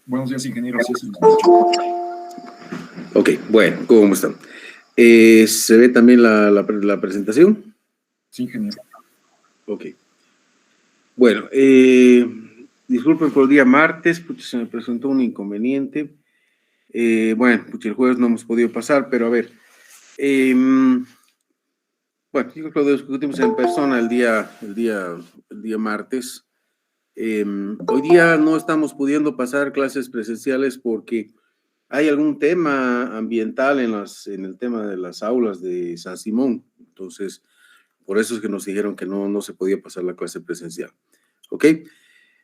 Buenos días, ingeniero. Sí, sí, me escucho. Ok, bueno, ¿cómo están? ¿Se ve también la presentación? Sí, ingeniero. Ok. Bueno, disculpen por el día martes, se me presentó un inconveniente. Bueno, el jueves no hemos podido pasar, pero a ver. Bueno, yo creo que lo discutimos en persona el día martes. Hoy día no estamos pudiendo pasar clases presenciales porque hay algún tema ambiental en el tema de las aulas de San Simón. Entonces, por eso es que nos dijeron que no se podía pasar la clase presencial. ¿Ok?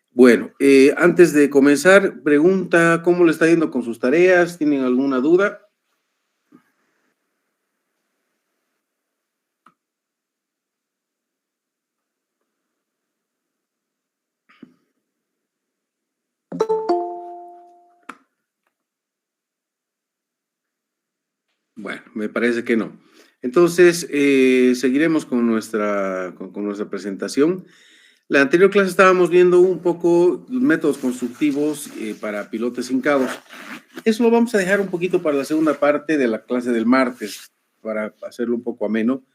Bueno, antes de comenzar, pregunta, ¿cómo le está yendo con sus tareas? ¿Tienen alguna duda? Bueno, me parece que no. Entonces, seguiremos con nuestra presentación. La anterior clase estábamos viendo un poco métodos constructivos para pilotes hincados. Eso lo vamos a dejar un poquito para la segunda parte de la clase del martes, para hacerlo un poco ameno.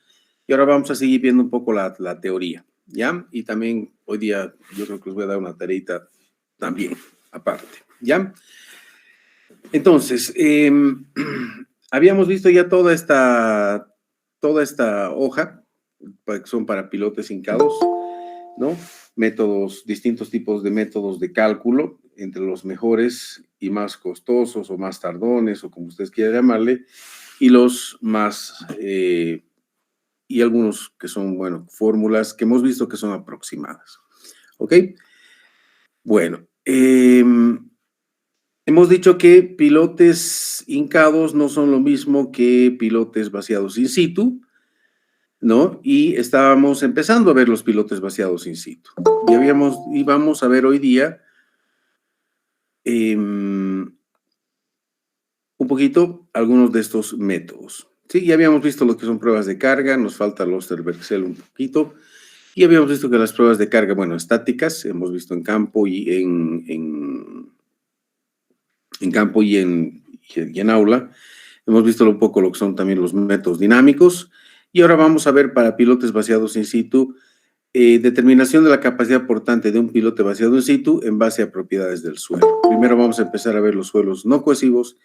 Y ahora vamos a seguir viendo un poco la teoría, ¿ya? Y también hoy día yo creo que les voy a dar una tareita también, aparte, ¿ya? Entonces, habíamos visto ya toda esta hoja, que son para pilotes hincados, ¿no? Métodos, distintos tipos de métodos de cálculo, entre los mejores y más costosos o más tardones, o como ustedes quieran llamarle, y los más, y algunos que son, bueno, fórmulas que hemos visto que son aproximadas. ¿Ok? Bueno, hemos dicho que pilotes hincados no son lo mismo que pilotes vaciados in situ, ¿no? Y estábamos empezando a ver los pilotes vaciados in situ. Y vamos a ver hoy día un poquito algunos de estos métodos. Sí, ya habíamos visto lo que son pruebas de carga, nos falta el Osterberg-Schell un poquito, y habíamos visto que las pruebas de carga, bueno, estáticas, hemos visto en campo y en campo y en aula, hemos visto un poco lo que son también los métodos dinámicos, y ahora vamos a ver para pilotes vaciados in situ, determinación de la capacidad portante de un pilote vaciado in situ en base a propiedades del suelo. Primero vamos a empezar a ver los suelos no cohesivos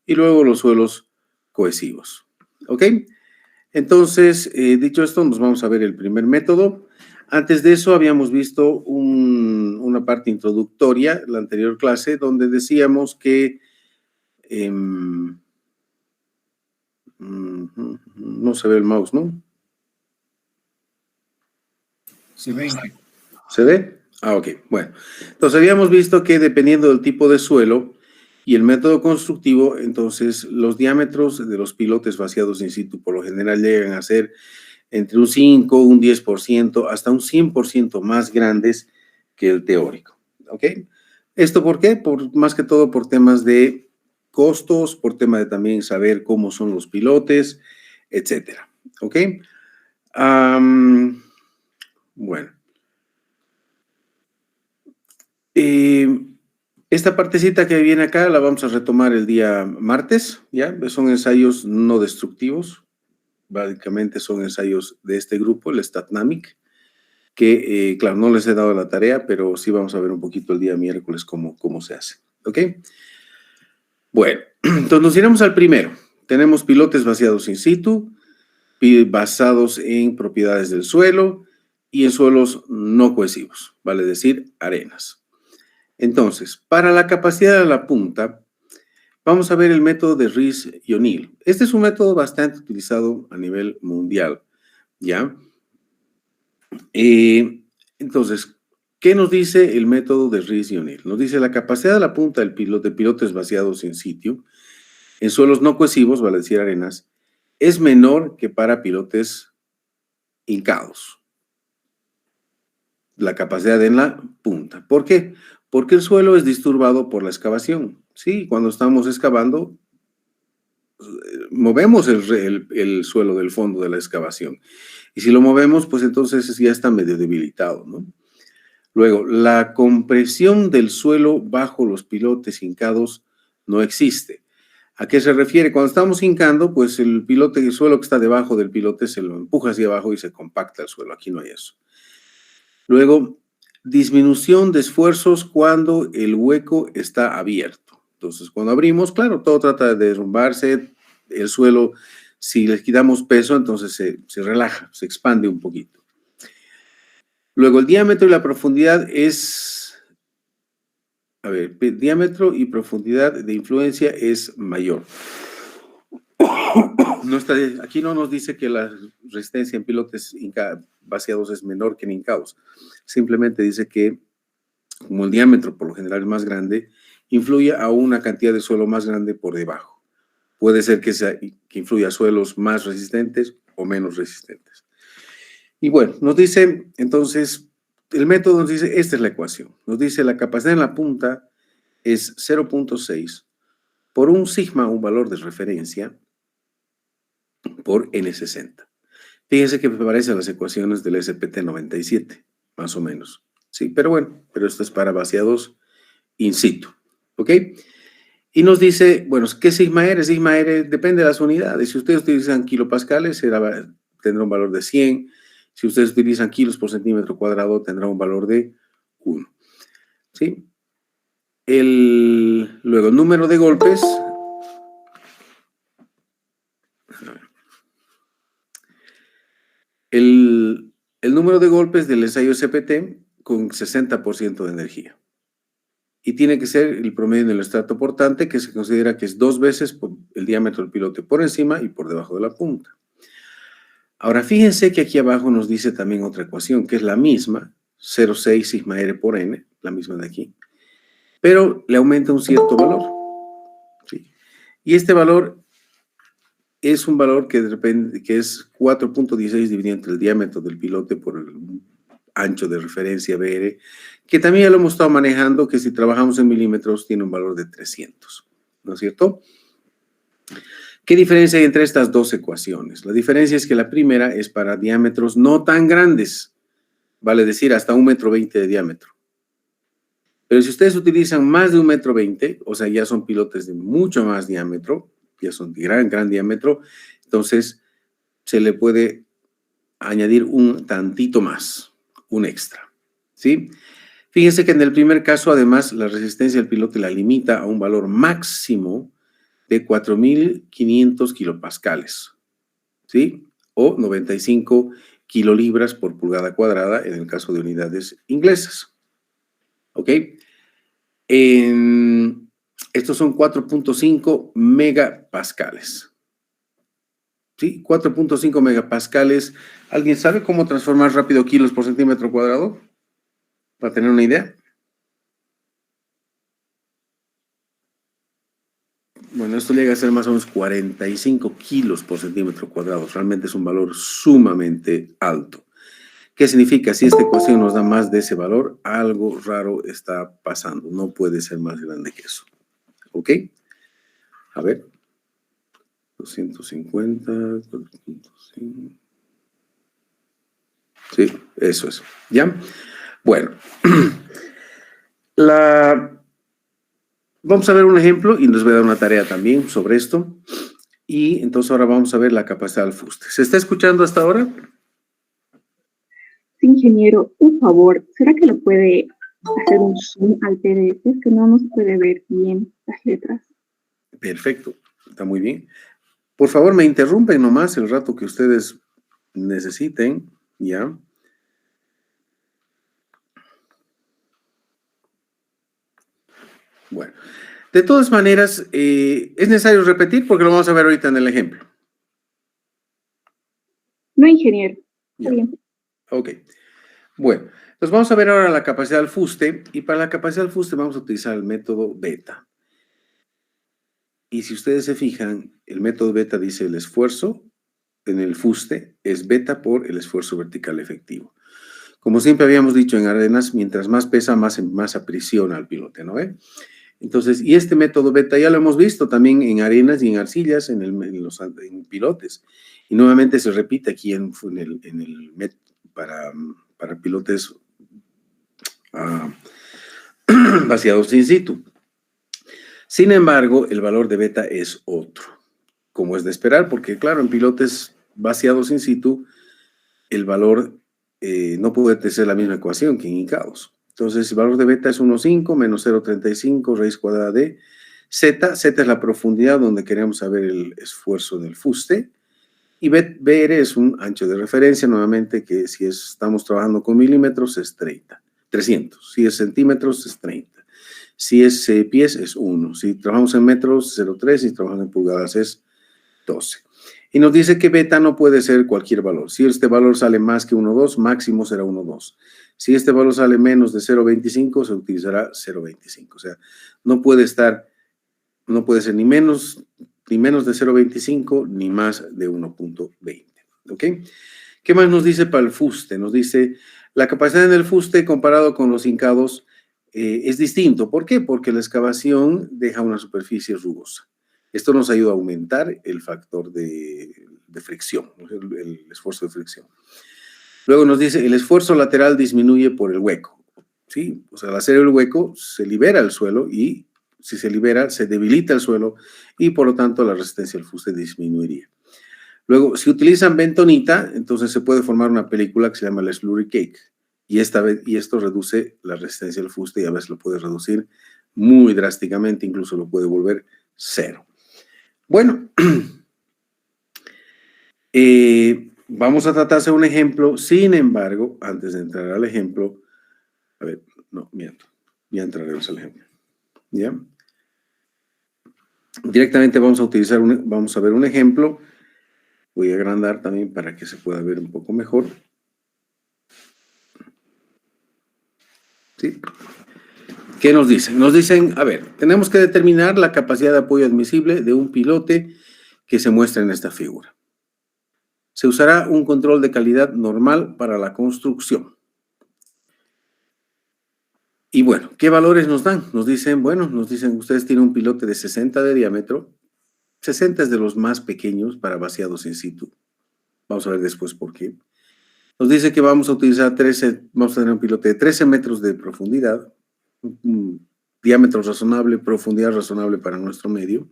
y luego los suelos cohesivos. ¿Ok? Entonces, dicho esto, nos vamos a ver el primer método. Antes de eso, habíamos visto una parte introductoria, la anterior clase, donde decíamos que no se ve el mouse, ¿no? Se ve. ¿Se ve? Ah, ok. Bueno, entonces habíamos visto que dependiendo del tipo de suelo y el método constructivo, entonces los diámetros de los pilotes vaciados in situ por lo general llegan a ser entre un 5, un 10%, hasta un 100% más grandes que el teórico. ¿Ok? ¿Esto por qué? Más que todo por temas de costos, por tema de también saber cómo son los pilotes, etcétera. ¿Ok? Bueno. Esta partecita que viene acá la vamos a retomar el día martes, ¿ya? Son ensayos no destructivos, básicamente son ensayos de este grupo, el StatNamic, que, claro, no les he dado la tarea, pero sí vamos a ver un poquito el día miércoles cómo se hace, ¿ok? Bueno, entonces nos iremos al primero. Tenemos pilotes vaciados in situ, basados en propiedades del suelo y en suelos no cohesivos, vale decir, arenas. Entonces, para la capacidad de la punta, vamos a ver el método de Rees y O'Neill. Este es un método bastante utilizado a nivel mundial, ¿ya? Entonces, ¿qué nos dice el método de Rees y O'Neill? Nos dice la capacidad de la punta del pilote de pilotes vaciados in situ, en suelos no cohesivos, vale decir arenas, es menor que para pilotes hincados. La capacidad en la punta. ¿Por qué? Porque el suelo es disturbado por la excavación. Sí, cuando estamos excavando, movemos el suelo del fondo de la excavación. Y si lo movemos, pues entonces ya está medio debilitado, ¿no? Luego, la compresión del suelo bajo los pilotes hincados no existe. ¿A qué se refiere? Cuando estamos hincando, pues el suelo que está debajo del pilote se lo empuja hacia abajo y se compacta el suelo. Aquí no hay eso. Luego, disminución de esfuerzos cuando el hueco está abierto. Entonces, cuando abrimos, claro, todo trata de derrumbarse. El suelo, si le quitamos peso, entonces se relaja, se expande un poquito. Luego, el diámetro y la profundidad es, a ver, diámetro y profundidad de influencia es mayor. Aquí no nos dice que la resistencia en pilotes vaciados es menor que en hincados. Simplemente dice que, como el diámetro por lo general es más grande, influye a una cantidad de suelo más grande por debajo. Puede ser que influya a suelos más resistentes o menos resistentes. Y bueno, nos dice, entonces, el método nos dice, esta es la ecuación. Nos dice la capacidad en la punta es 0.6 por un sigma, un valor de referencia, por N60. Fíjense que me parecen las ecuaciones del SPT 97, más o menos. Sí, pero bueno, pero esto es para vaciados in situ, ¿ok? Y nos dice, bueno, ¿qué sigma R? Sigma R depende de las unidades. Si ustedes utilizan kilopascales, tendrá un valor de 100. Si ustedes utilizan kilos por centímetro cuadrado, tendrá un valor de 1. ¿Sí? Luego, el número de golpes. El número de golpes del ensayo SPT con 60% de energía. Y tiene que ser el promedio del estrato portante, que se considera que es 2 veces el diámetro del pilote por encima y por debajo de la punta. Ahora, fíjense que aquí abajo nos dice también otra ecuación, que es la misma, 0,6 sigma R por N, la misma de aquí, pero le aumenta un cierto valor. ¿Sí? Y este valor es un valor que es 4.16 dividido entre el diámetro del pilote por el ancho de referencia BR, que también ya lo hemos estado manejando, que si trabajamos en milímetros tiene un valor de 300, ¿no es cierto? ¿Qué diferencia hay entre estas dos ecuaciones? La diferencia es que la primera es para diámetros no tan grandes, vale decir hasta 1,20 m de diámetro. Pero si ustedes utilizan más de 1,20 m, o sea, ya son pilotes de mucho más diámetro, ya son de gran diámetro, entonces se le puede añadir un tantito más, un extra, ¿sí? Fíjense que en el primer caso, además, la resistencia del pilote la limita a un valor máximo de 4.500 kilopascales, ¿sí? O 95 kilolibras por pulgada cuadrada en el caso de unidades inglesas, ¿ok? Estos son 4.5 megapascales, ¿sí? 4.5 megapascales. ¿Alguien sabe cómo transformar rápido kilos por centímetro cuadrado? Para tener una idea. Bueno, esto llega a ser más o menos 45 kilos por centímetro cuadrado. Realmente es un valor sumamente alto. ¿Qué significa? Si esta ecuación nos da más de ese valor, algo raro está pasando. No puede ser más grande que eso. ¿Ok? A ver. 250. 4.5. Sí, eso es. ¿Ya? Bueno. Vamos a ver un ejemplo y les voy a dar una tarea también sobre esto. Y entonces ahora vamos a ver la capacidad del fuste. ¿Se está escuchando hasta ahora? Sí, ingeniero, un favor, ¿será que le puede hacer un zoom al PDF? Es que no se puede ver bien las letras. Perfecto, está muy bien. Por favor, me interrumpen nomás el rato que ustedes necesiten, ¿ya? Bueno, de todas maneras, es necesario repetir porque lo vamos a ver ahorita en el ejemplo. No, ingeniero, está Ya. bien. Ok. Bueno, entonces vamos a ver ahora la capacidad del fuste y para la capacidad del fuste vamos a utilizar el método beta. Y si ustedes se fijan, el método beta dice el esfuerzo en el fuste es beta por el esfuerzo vertical efectivo. Como siempre habíamos dicho en arenas, mientras más pesa, más aprisiona al pilote, ¿no? Entonces, y este método beta ya lo hemos visto también en arenas y en arcillas, en pilotes. Y nuevamente se repite aquí para pilotes vaciados in situ. Sin embargo, el valor de beta es otro, como es de esperar, porque claro, en pilotes vaciados in situ, el valor no puede ser la misma ecuación que en ICAOS. Entonces, el valor de beta es 1,5 menos 0,35 raíz cuadrada de Z. Z es la profundidad donde queremos saber el esfuerzo del fuste. Y BR es un ancho de referencia, nuevamente, que si estamos trabajando con milímetros es 300. Si es centímetros es 30. Si es pies es 1. Si trabajamos en metros, 0,3. Si trabajamos en pulgadas es 12. Y nos dice que beta no puede ser cualquier valor. Si este valor sale más que 1,2, máximo será 1,2. Si este valor sale menos de 0,25, se utilizará 0,25. O sea, no puede ser ni menos de 0,25 ni más de 1,20. ¿Ok? ¿Qué más nos dice para el fuste? Nos dice la capacidad del fuste comparado con los hincados es distinto. ¿Por qué? Porque la excavación deja una superficie rugosa. Esto nos ayuda a aumentar el factor de fricción, el esfuerzo de fricción. Luego nos dice, el esfuerzo lateral disminuye por el hueco. ¿Sí? O sea, al hacer el hueco se libera el suelo y si se libera, se debilita el suelo y por lo tanto la resistencia al fuste disminuiría. Luego, si utilizan bentonita, entonces se puede formar una película que se llama la slurry cake y esto reduce la resistencia al fuste y a veces lo puede reducir muy drásticamente, incluso lo puede volver cero. Bueno, vamos a tratar de hacer un ejemplo. Sin embargo, antes de entrar al ejemplo, a ver, no, miento, ya entraremos al ejemplo. ¿Ya? Directamente vamos a ver un ejemplo. Voy a agrandar también para que se pueda ver un poco mejor. ¿Sí? ¿Qué nos dicen? Nos dicen, a ver, tenemos que determinar la capacidad de apoyo admisible de un pilote que se muestra en esta figura. Se usará un control de calidad normal para la construcción. Y bueno, ¿qué valores nos dan? Nos dicen, ustedes tienen un pilote de 60 de diámetro. 60 es de los más pequeños para vaciados in situ. Vamos a ver después por qué. Nos dice que vamos a tener un pilote de 13 metros de profundidad, un diámetro razonable, profundidad razonable para nuestro medio.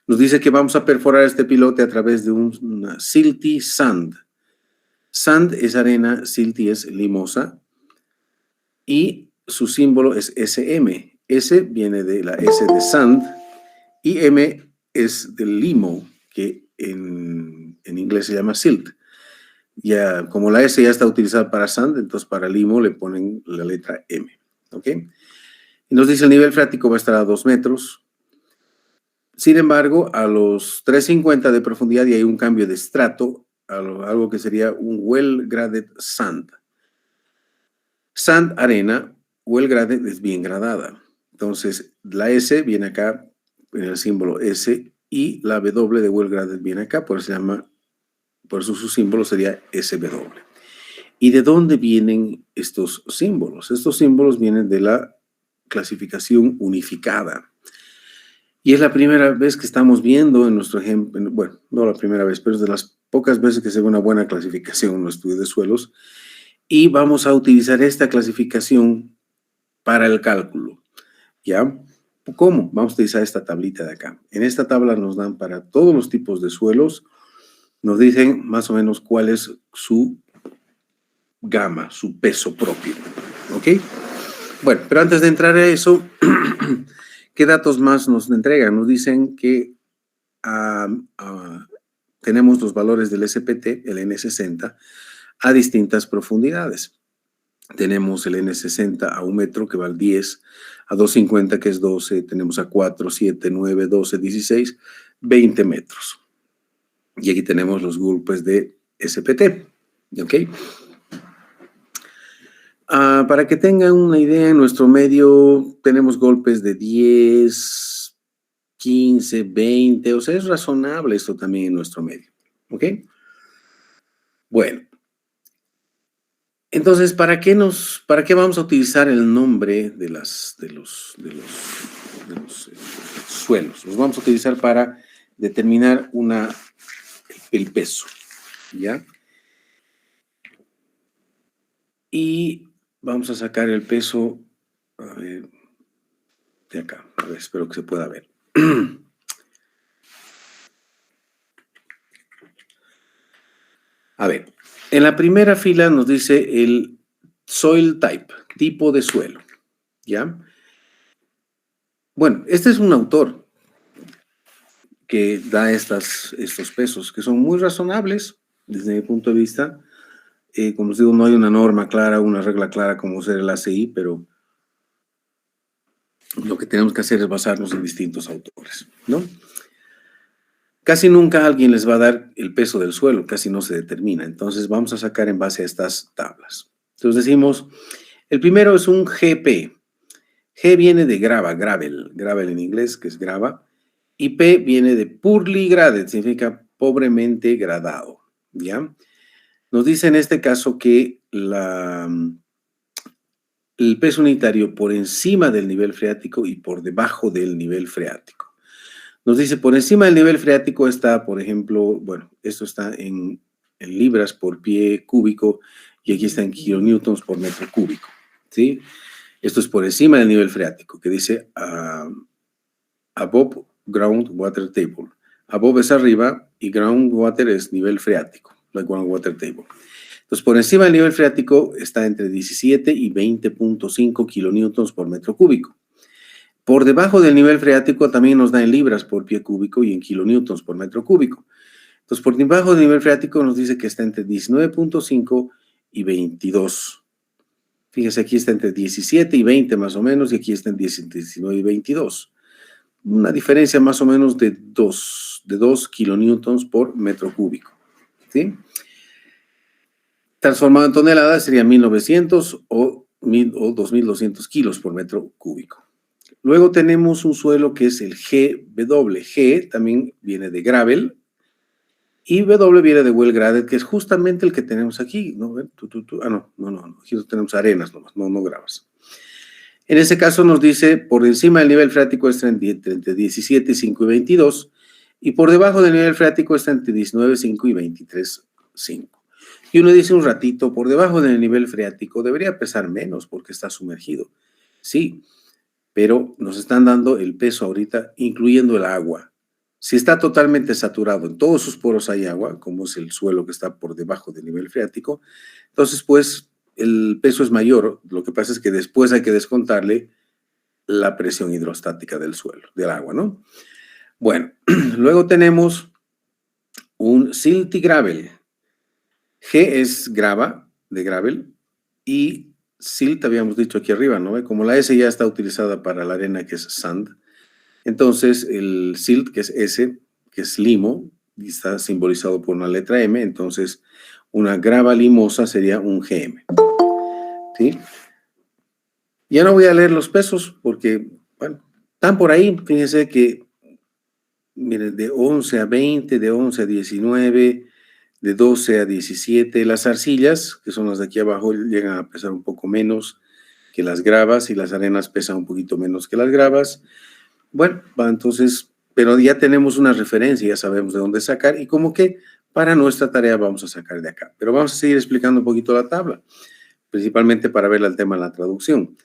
Nos dice que vamos a perforar este pilote a través de una silty sand. Sand es arena, silty es limosa y su símbolo es SM. S viene de la S de sand y M es del limo, que en inglés se llama silt. Ya, como la S ya está utilizada para sand, entonces para limo le ponen la letra M. ¿Ok? Y nos dice el nivel freático va a estar a 2 metros. Sin embargo, a los 350 de profundidad y hay un cambio de estrato, algo que sería un well-graded sand. Sand, arena, well-graded es bien gradada. Entonces, la S viene acá en el símbolo S y la W de well-graded viene acá, por eso su símbolo sería SW. ¿Y de dónde vienen estos símbolos? Estos símbolos vienen de la clasificación unificada. Y es la primera vez que estamos viendo en nuestro ejemplo, bueno, no la primera vez, pero es de las pocas veces que se ve una buena clasificación en un estudio de suelos. Y vamos a utilizar esta clasificación para el cálculo. ¿Ya? ¿Cómo? Vamos a utilizar esta tablita de acá. En esta tabla nos dan para todos los tipos de suelos, nos dicen más o menos cuál es su gama, su peso propio. ¿Ok? Bueno, pero antes de entrar a eso, ¿qué datos más nos entregan? Nos dicen que tenemos los valores del SPT, el N60, a distintas profundidades. Tenemos el N60 a 1 metro, que va al 10, a 250, que es 12, tenemos a 4, 7, 9, 12, 16, 20 metros. Y aquí tenemos los golpes de SPT. ¿Ok? Para que tengan una idea, en nuestro medio tenemos golpes de 10, 15, 20, o sea, es razonable esto también en nuestro medio. ¿Ok? Bueno. Entonces, ¿para qué vamos a utilizar el nombre de los suelos? Los vamos a utilizar para determinar el peso, ¿ya? Y Vamos a sacar el peso, a ver, de acá. A ver, espero que se pueda ver. A ver, en la primera fila nos dice el soil type, tipo de suelo, ¿ya? Bueno, este es un autor que da estos pesos, que son muy razonables desde mi punto de vista. Como os digo, no hay una norma clara, una regla clara como ser el ACI, pero lo que tenemos que hacer es basarnos en distintos autores, ¿no? Casi nunca alguien les va a dar el peso del suelo, casi no se determina. Entonces vamos a sacar en base a estas tablas. Entonces decimos, el primero es un GP. G viene de grava, gravel en inglés, que es grava. Y P viene de poorly graded, significa pobremente gradado, ¿ya? Nos dice en este caso que el peso unitario por encima del nivel freático y por debajo del nivel freático. Nos dice, por encima del nivel freático está, por ejemplo, bueno, esto está en libras por pie cúbico y aquí está en kilonewtons por metro cúbico, ¿sí? Esto es por encima del nivel freático, que dice above groundwater table. Above es arriba y groundwater es nivel freático, la groundwater table. Entonces, por encima del nivel freático está entre 17 y 20.5 kilonewtons por metro cúbico. Por debajo del nivel freático también nos da en libras por pie cúbico y en kilonewtons por metro cúbico. Entonces, por debajo del nivel freático nos dice que está entre 19.5 y 22. Fíjese, aquí está entre 17 y 20 más o menos, y aquí está en 19 y 22. Una diferencia más o menos de 2 kilonewtons por metro cúbico, ¿sí? Transformado en toneladas sería 1900 o 2200 kilos por metro cúbico. Luego tenemos un suelo que es el GW. G también viene de gravel y W viene de well graded, que es justamente el que tenemos aquí, ¿no? No. Aquí tenemos arenas nomás, no gravas. En ese caso nos dice, por encima del nivel freático está entre 17, 5 y 22, y por debajo del nivel freático está entre 19, 5 y 23, 5. Y uno dice un ratito, por debajo del nivel freático debería pesar menos porque está sumergido. Sí, pero nos están dando el peso ahorita, incluyendo el agua. Si está totalmente saturado, en todos sus poros hay agua, como es el suelo que está por debajo del nivel freático, entonces pues el peso es mayor. Lo que pasa es que después hay que descontarle la presión hidrostática del suelo, del agua, ¿no? Bueno, luego tenemos un silty gravel. G es grava, de gravel, y silt habíamos dicho aquí arriba, ¿no? Como la S ya está utilizada para la arena, que es sand, entonces el silt, que es S, que es limo, y está simbolizado por una letra M, entonces una grava limosa sería un GM, ¿sí? Ya no voy a leer los pesos porque, bueno, están por ahí. Fíjense que, miren, de 11 a 20, de 11 a 19, de 12 a 17, las arcillas, que son las de aquí abajo, llegan a pesar un poco menos que las gravas y las arenas pesan un poquito menos que las gravas. Bueno, entonces, pero ya tenemos una referencia, ya sabemos de dónde sacar y como que para nuestra tarea vamos a sacar de acá. Pero vamos a seguir explicando un poquito la tabla, principalmente para ver el tema de la traducción.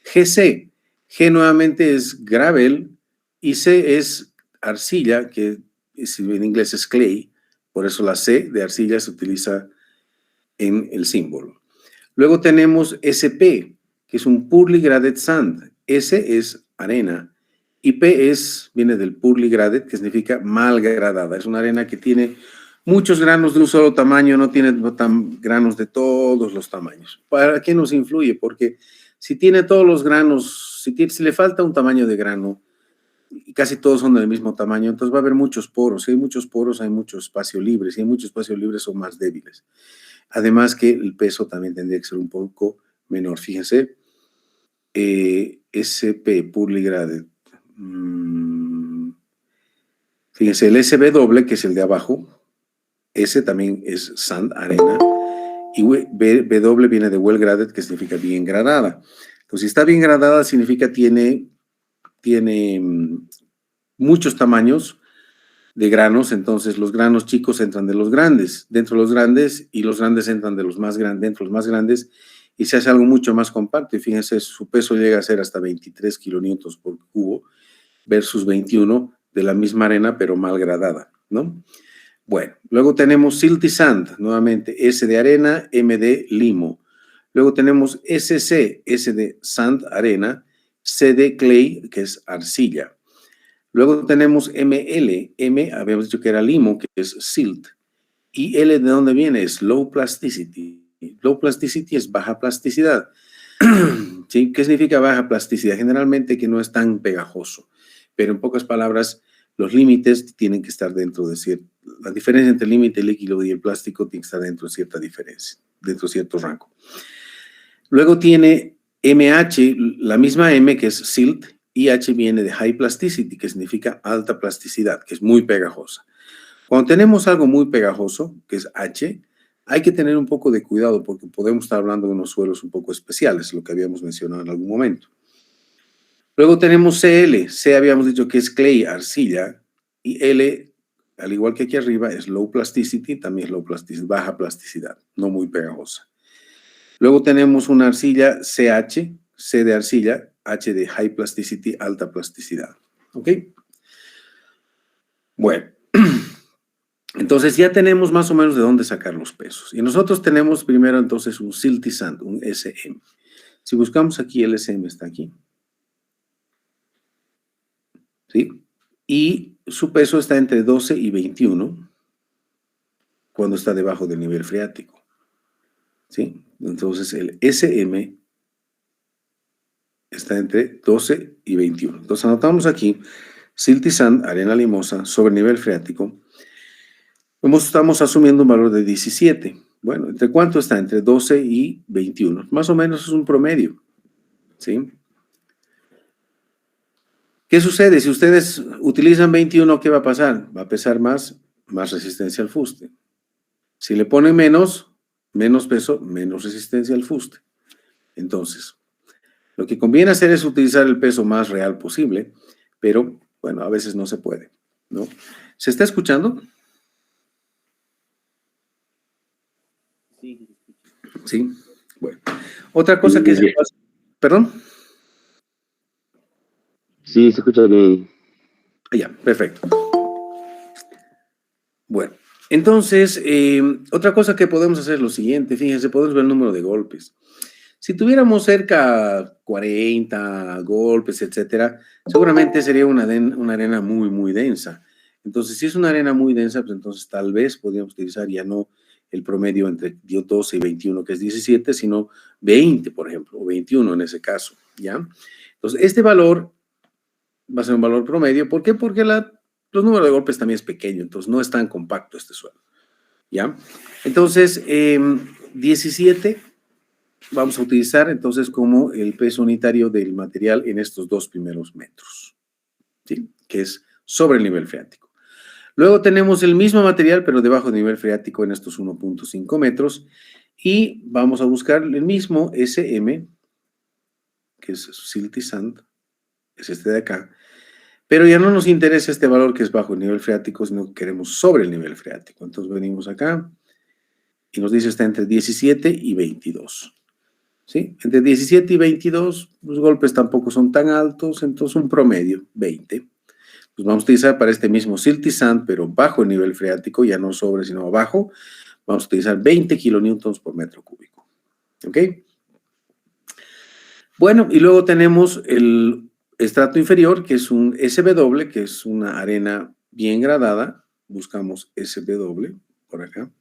GC, G nuevamente es gravel y C es arcilla, que en inglés es clay, por eso la C de arcilla se utiliza en el símbolo. Luego tenemos SP, que es un poorly graded sand. S es arena y P viene del poorly graded, que significa mal gradada. Es una arena que tiene muchos granos de un solo tamaño, no tiene granos de todos los tamaños. ¿Para qué nos influye? Porque si tiene todos los granos, si le falta un tamaño de grano, y casi todos son del mismo tamaño, entonces va a haber muchos poros. Si hay muchos poros, hay mucho espacio libre. Si hay mucho espacio libre, son más débiles. Además que el peso también tendría que ser un poco menor. Fíjense, SP, poorly graded. Fíjense, el SB que es el de abajo, S también es sand, arena, y BW viene de well graded, que significa bien gradada. Entonces, si está bien gradada, significa tiene muchos tamaños de granos, entonces los granos chicos entran de los grandes, dentro de los grandes, y los grandes entran de los más grandes, dentro de los más grandes, y se hace algo mucho más compacto. Y fíjense, su peso llega a ser hasta 23 kilonewtons por cubo versus 21 de la misma arena, pero mal gradada, ¿no? Bueno, luego tenemos Silty Sand, nuevamente S de arena, M de limo. Luego tenemos SC, S de sand, arena, C de clay, que es arcilla. Luego tenemos ML, M habíamos dicho que era limo, que es silt. Y L de dónde viene es low plasticity. Low plasticity es baja plasticidad. ¿Sí? ¿Qué significa baja plasticidad? Generalmente que no es tan pegajoso, pero en pocas palabras, los límites tienen que estar dentro de cierto, la diferencia entre el límite líquido y el plástico tiene que estar dentro de cierta diferencia, dentro de cierto rango. Luego tiene MH, la misma M que es silt, y H viene de high plasticity, que significa alta plasticidad, que es muy pegajosa. Cuando tenemos algo muy pegajoso, que es H, hay que tener un poco de cuidado porque podemos estar hablando de unos suelos un poco especiales, lo que habíamos mencionado en algún momento. Luego tenemos CL, C habíamos dicho que es clay, arcilla, y L, al igual que aquí arriba, es low plasticity, también es low plasticity, baja plasticidad, no muy pegajosa. Luego tenemos una arcilla CH, C de arcilla, H de high plasticity, alta plasticidad. ¿Ok? Bueno, entonces ya tenemos más o menos de dónde sacar los pesos. Y nosotros tenemos primero entonces un Silty Sand, un SM. Si buscamos aquí, el SM está aquí. ¿Sí? Y su peso está entre 12 y 21 cuando está debajo del nivel freático. ¿Sí? Entonces el SM está entre 12 y 21. Entonces anotamos aquí Silty Sand, arena limosa, sobre nivel freático. Estamos asumiendo un valor de 17. Bueno, ¿entre cuánto está? Entre 12 y 21. Más o menos es un promedio. ¿Sí? ¿Qué sucede? Si ustedes utilizan 21, ¿qué va a pasar? Va a pesar más resistencia al fuste. Si le ponen menos peso, menos resistencia al fuste. Entonces, lo que conviene hacer es utilizar el peso más real posible, pero, bueno, a veces no se puede, ¿no? ¿Se está escuchando? Sí. Bueno. Otra cosa que se pasa... ¿Perdón? Sí, se escucha bien. Ya, perfecto. Bueno, entonces, otra cosa que podemos hacer es lo siguiente. Fíjense, podemos ver el número de golpes. Si tuviéramos cerca 40 golpes, etcétera, seguramente sería una arena muy, muy densa. Entonces, si es una arena muy densa, pues entonces tal vez podríamos utilizar ya no el promedio entre 12 y 21, que es 17, sino 20, por ejemplo, o 21 en ese caso, ¿ya? Entonces, este valor va a ser un valor promedio. ¿Por qué? Porque los números de golpes también es pequeño, entonces no es tan compacto este suelo, ¿ya? Entonces, 17 vamos a utilizar entonces como el peso unitario del material en estos dos primeros metros, ¿sí? Que es sobre el nivel freático. Luego tenemos el mismo material, pero debajo del nivel freático en estos 1.5 metros, y vamos a buscar el mismo SM, que es Silty Sand, es este de acá, pero ya no nos interesa este valor que es bajo el nivel freático, sino que queremos sobre el nivel freático. Entonces venimos acá y nos dice está entre 17 y 22. ¿Sí? Entre 17 y 22, los golpes tampoco son tan altos, entonces un promedio, 20. Pues vamos a utilizar para este mismo Silty Sand, pero bajo el nivel freático, ya no sobre, sino abajo, vamos a utilizar 20 kilonewtons por metro cúbico. ¿Ok? Bueno, y luego tenemos el estrato inferior, que es un SW, que es una arena bien gradada. Buscamos SW por acá.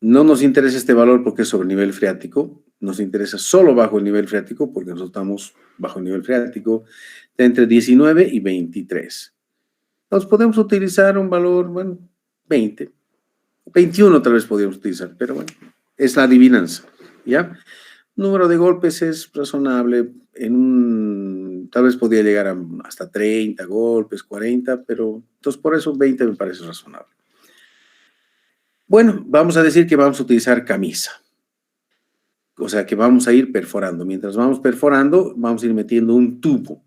No nos interesa este valor porque es sobre nivel freático, nos interesa solo bajo el nivel freático porque nosotros estamos bajo el nivel freático de entre 19 y 23. Entonces podemos utilizar un valor, bueno, 20. 21 tal vez podríamos utilizar, pero bueno, es la adivinanza, ¿ya? Número de golpes es razonable, tal vez podría llegar hasta 30 golpes, 40, pero entonces por eso 20 me parece razonable. Bueno, vamos a decir que vamos a utilizar camisa. O sea que vamos a ir perforando. Mientras vamos perforando, vamos a ir metiendo un tubo,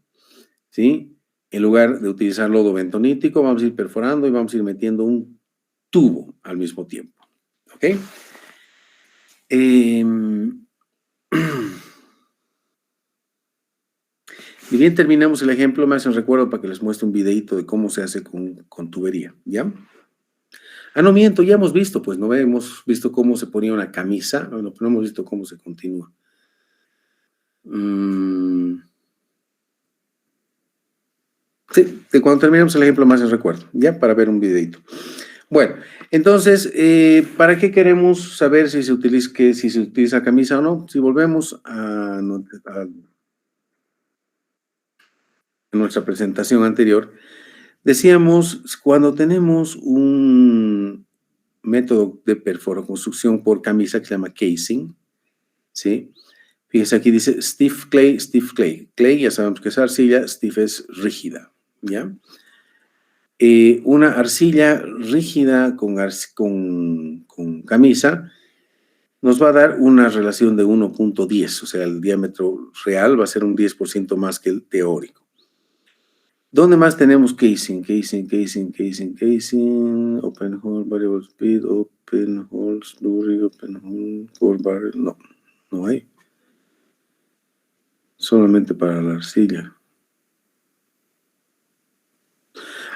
¿sí? En lugar de utilizar lodo bentonítico, vamos a ir perforando y vamos a ir metiendo un tubo al mismo tiempo, ¿ok? Y bien, terminamos el ejemplo. Me hacen recuerdo para que les muestre un videito de cómo se hace con tubería, ¿ya? Ah, no miento, ya hemos visto, pues, ¿no? Hemos visto cómo se ponía una camisa, bueno, pero no hemos visto cómo se continúa. Sí, de cuando terminemos el ejemplo más les recuerdo, ¿ya? Para ver un videito. Bueno, entonces, ¿para qué queremos saber si se utiliza camisa o no? Si volvemos a nuestra presentación anterior, decíamos, cuando tenemos un método de perforoconstrucción por camisa que se llama casing, ¿sí? Fíjese, aquí dice stiff clay, stiff clay. Clay, ya sabemos que es arcilla, stiff es rígida, ¿ya? Una arcilla rígida con camisa nos va a dar una relación de 1.10, o sea, el diámetro real va a ser un 10% más que el teórico. ¿Dónde más tenemos casing? Casing, open hole, variable speed, open hole, slurry, open hole, core barrel, no hay. Solamente para la arcilla.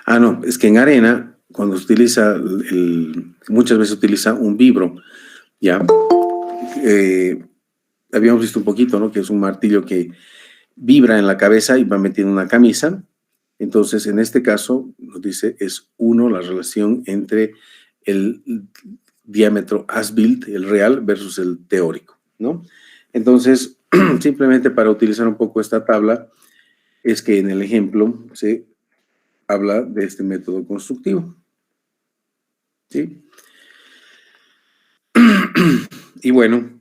Ah, no, es que en arena, cuando se utiliza, muchas veces utiliza un vibro, ¿ya? Habíamos visto un poquito, ¿no? Que es un martillo que vibra en la cabeza y va metiendo una camisa. Entonces, en este caso, nos dice, es 1 la relación entre el diámetro as-built, el real, versus el teórico, ¿no? Entonces, simplemente para utilizar un poco esta tabla, es que en el ejemplo se habla de este método constructivo, ¿sí? Y bueno,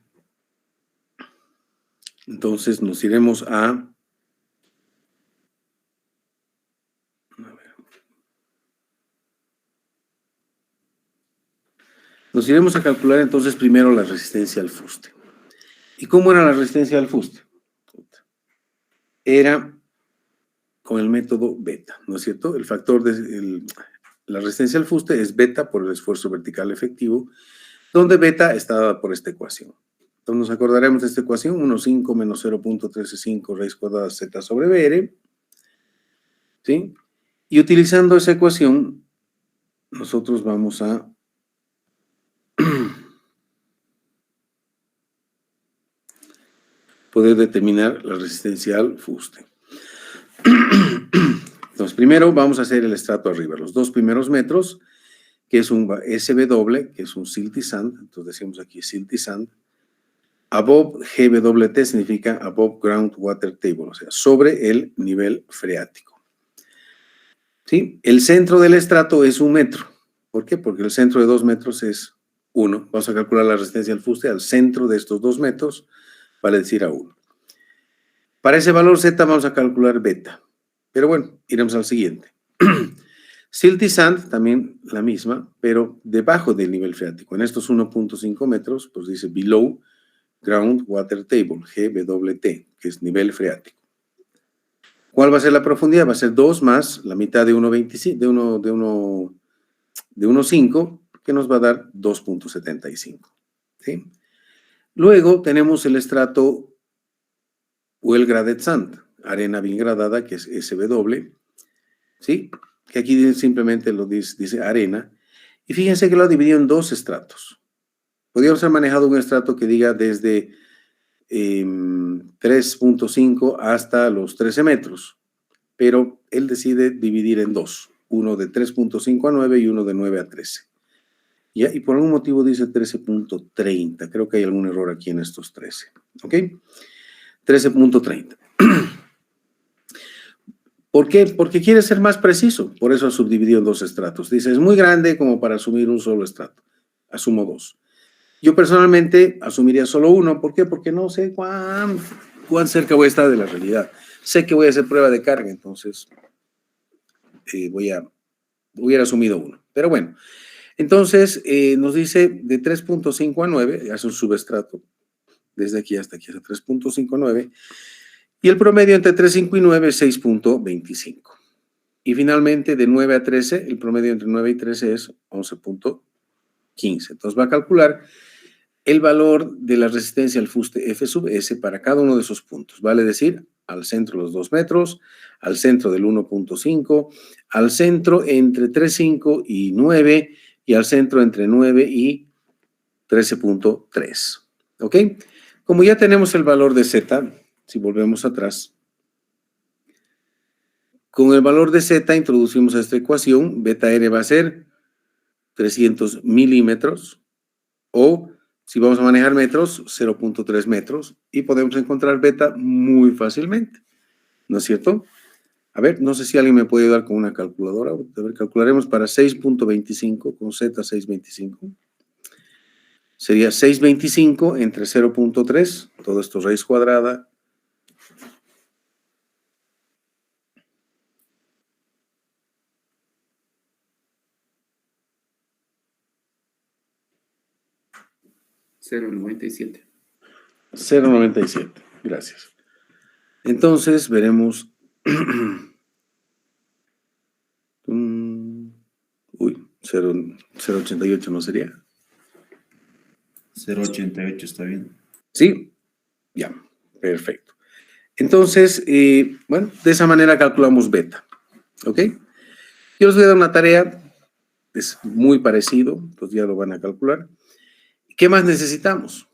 entonces nos iremos a calcular entonces primero la resistencia al fuste. ¿Y cómo era la resistencia al fuste? Era con el método beta, ¿no es cierto? El factor de la resistencia al fuste es beta por el esfuerzo vertical efectivo, donde beta está dada por esta ecuación. Entonces nos acordaremos de esta ecuación, 1,5 menos 0.135 raíz cuadrada z sobre br, ¿sí? Y utilizando esa ecuación, nosotros vamos a poder determinar la resistencia al fuste. Entonces, primero vamos a hacer el estrato arriba, los 2 primeros metros, que es un SW, que es un silty sand, entonces decimos aquí silty sand. Above GWT significa above ground water table, o sea, sobre el nivel freático. ¿Sí? El centro del estrato es 1 metro. ¿Por qué? Porque el centro de 2 metros es 1. Vamos a calcular la resistencia al fuste al centro de estos 2 metros, vale decir a 1. Para ese valor Z vamos a calcular beta. Pero bueno, iremos al siguiente. Silty sand, también la misma, pero debajo del nivel freático. En estos 1.5 metros, pues dice below ground water table, GWT, que es nivel freático. ¿Cuál va a ser la profundidad? Va a ser 2 más la mitad de 1.25, de 1.5, que nos va a dar 2.75. ¿Sí? Luego tenemos el estrato well graded sand, arena bien gradada, que es SW, ¿sí? Que aquí simplemente lo dice arena. Y fíjense que lo ha dividido en 2 estratos. Podríamos haber manejado un estrato que diga desde 3.5 hasta los 13 metros, pero él decide dividir en 2, uno de 3.5 a 9 y uno de 9 a 13. ¿Ya? Y por algún motivo dice 13.30, creo que hay algún error aquí en estos 13, ¿ok? 13.30. ¿Por qué? Porque quiere ser más preciso, por eso ha subdividido en 2 estratos. Dice, es muy grande como para asumir un solo estrato, asumo 2. Yo personalmente asumiría solo 1, ¿por qué? Porque no sé cuán cerca voy a estar de la realidad. Sé que voy a hacer prueba de carga, entonces hubiera asumido 1. Pero bueno, entonces nos dice de 3.5 a 9, hace un subestrato, desde aquí hasta 3.5 a 9, y el promedio entre 3.5 y 9 es 6.25. Y finalmente, de 9 a 13, el promedio entre 9 y 13 es 11.15. Entonces va a calcular el valor de la resistencia al fuste F sub S para cada uno de esos puntos. Vale decir, al centro los 2 metros, al centro del 1.5, al centro entre 3.5 y 9 y al centro entre 9 y 13.3. ¿Ok? Como ya tenemos el valor de Z, si volvemos atrás, con el valor de Z introducimos a esta ecuación, beta R va a ser 300 milímetros o, si vamos a manejar metros, 0.3 metros y podemos encontrar beta muy fácilmente, ¿no es cierto? A ver, no sé si alguien me puede ayudar con una calculadora. A ver, calcularemos para 6.25 con Z 6.25. Sería 6.25 entre 0.3, todo esto raíz cuadrada. $0.97. 0.97, gracias. Entonces veremos. Uy, 0.88 no sería. 0.88 está bien. Sí, ya, perfecto. Entonces, bueno, de esa manera calculamos beta. ¿Ok? Yo les voy a dar una tarea, es muy parecido, entonces ya lo van a calcular. ¿Qué más necesitamos?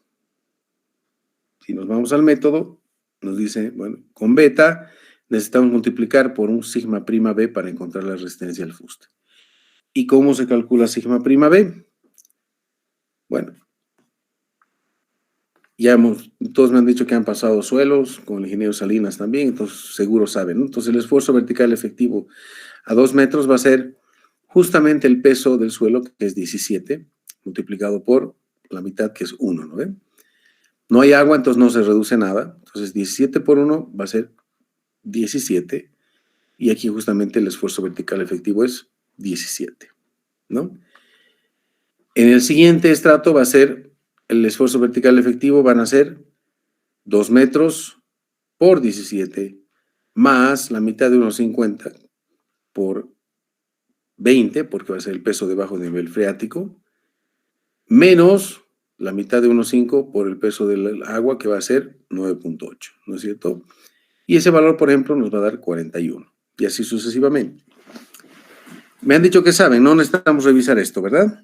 Si nos vamos al método, nos dice, bueno, con beta necesitamos multiplicar por un sigma prima b para encontrar la resistencia al fuste. ¿Y cómo se calcula sigma prima b? Bueno, todos me han dicho que han pasado suelos, con el ingeniero Salinas también, entonces seguro saben, ¿no? Entonces el esfuerzo vertical efectivo a 2 metros va a ser justamente el peso del suelo, que es 17, multiplicado por la mitad, que es 1, ¿no ven? No hay agua, entonces no se reduce nada. Entonces 17 por 1 va a ser 17. Y aquí justamente el esfuerzo vertical efectivo es 17, ¿no? En el siguiente estrato va a ser, el esfuerzo vertical efectivo van a ser 2 metros por 17 más la mitad de 1,50 por 20, porque va a ser el peso de bajo nivel freático, menos la mitad de 1,5 por el peso del agua, que va a ser 9.8, ¿no es cierto? Y ese valor, por ejemplo, nos va a dar 41, y así sucesivamente. Me han dicho que saben, no necesitamos revisar esto, ¿verdad?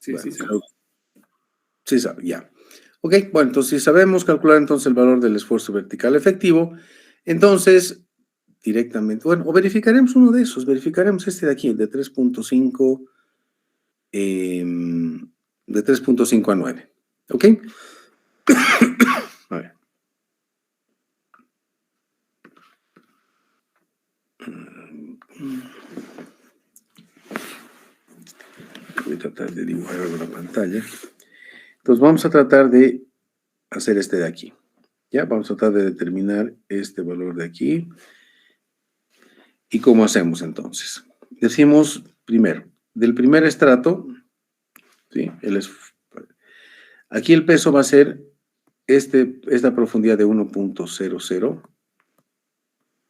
Sí, Bueno, sí, sí. sí sabe, ya. Ok, bueno, entonces si sabemos calcular entonces el valor del esfuerzo vertical efectivo, entonces directamente, bueno, o verificaremos uno de esos, verificaremos este de aquí, de 3.5 de 3.5 a 9, ¿ok? A ver. Voy a tratar de dibujar algo en la pantalla. Entonces vamos a tratar de hacer este de aquí. Ya, vamos a tratar de determinar este valor de aquí. ¿Y cómo hacemos entonces? Decimos primero, del primer estrato, ¿sí? Aquí el peso va a ser esta profundidad de 1.00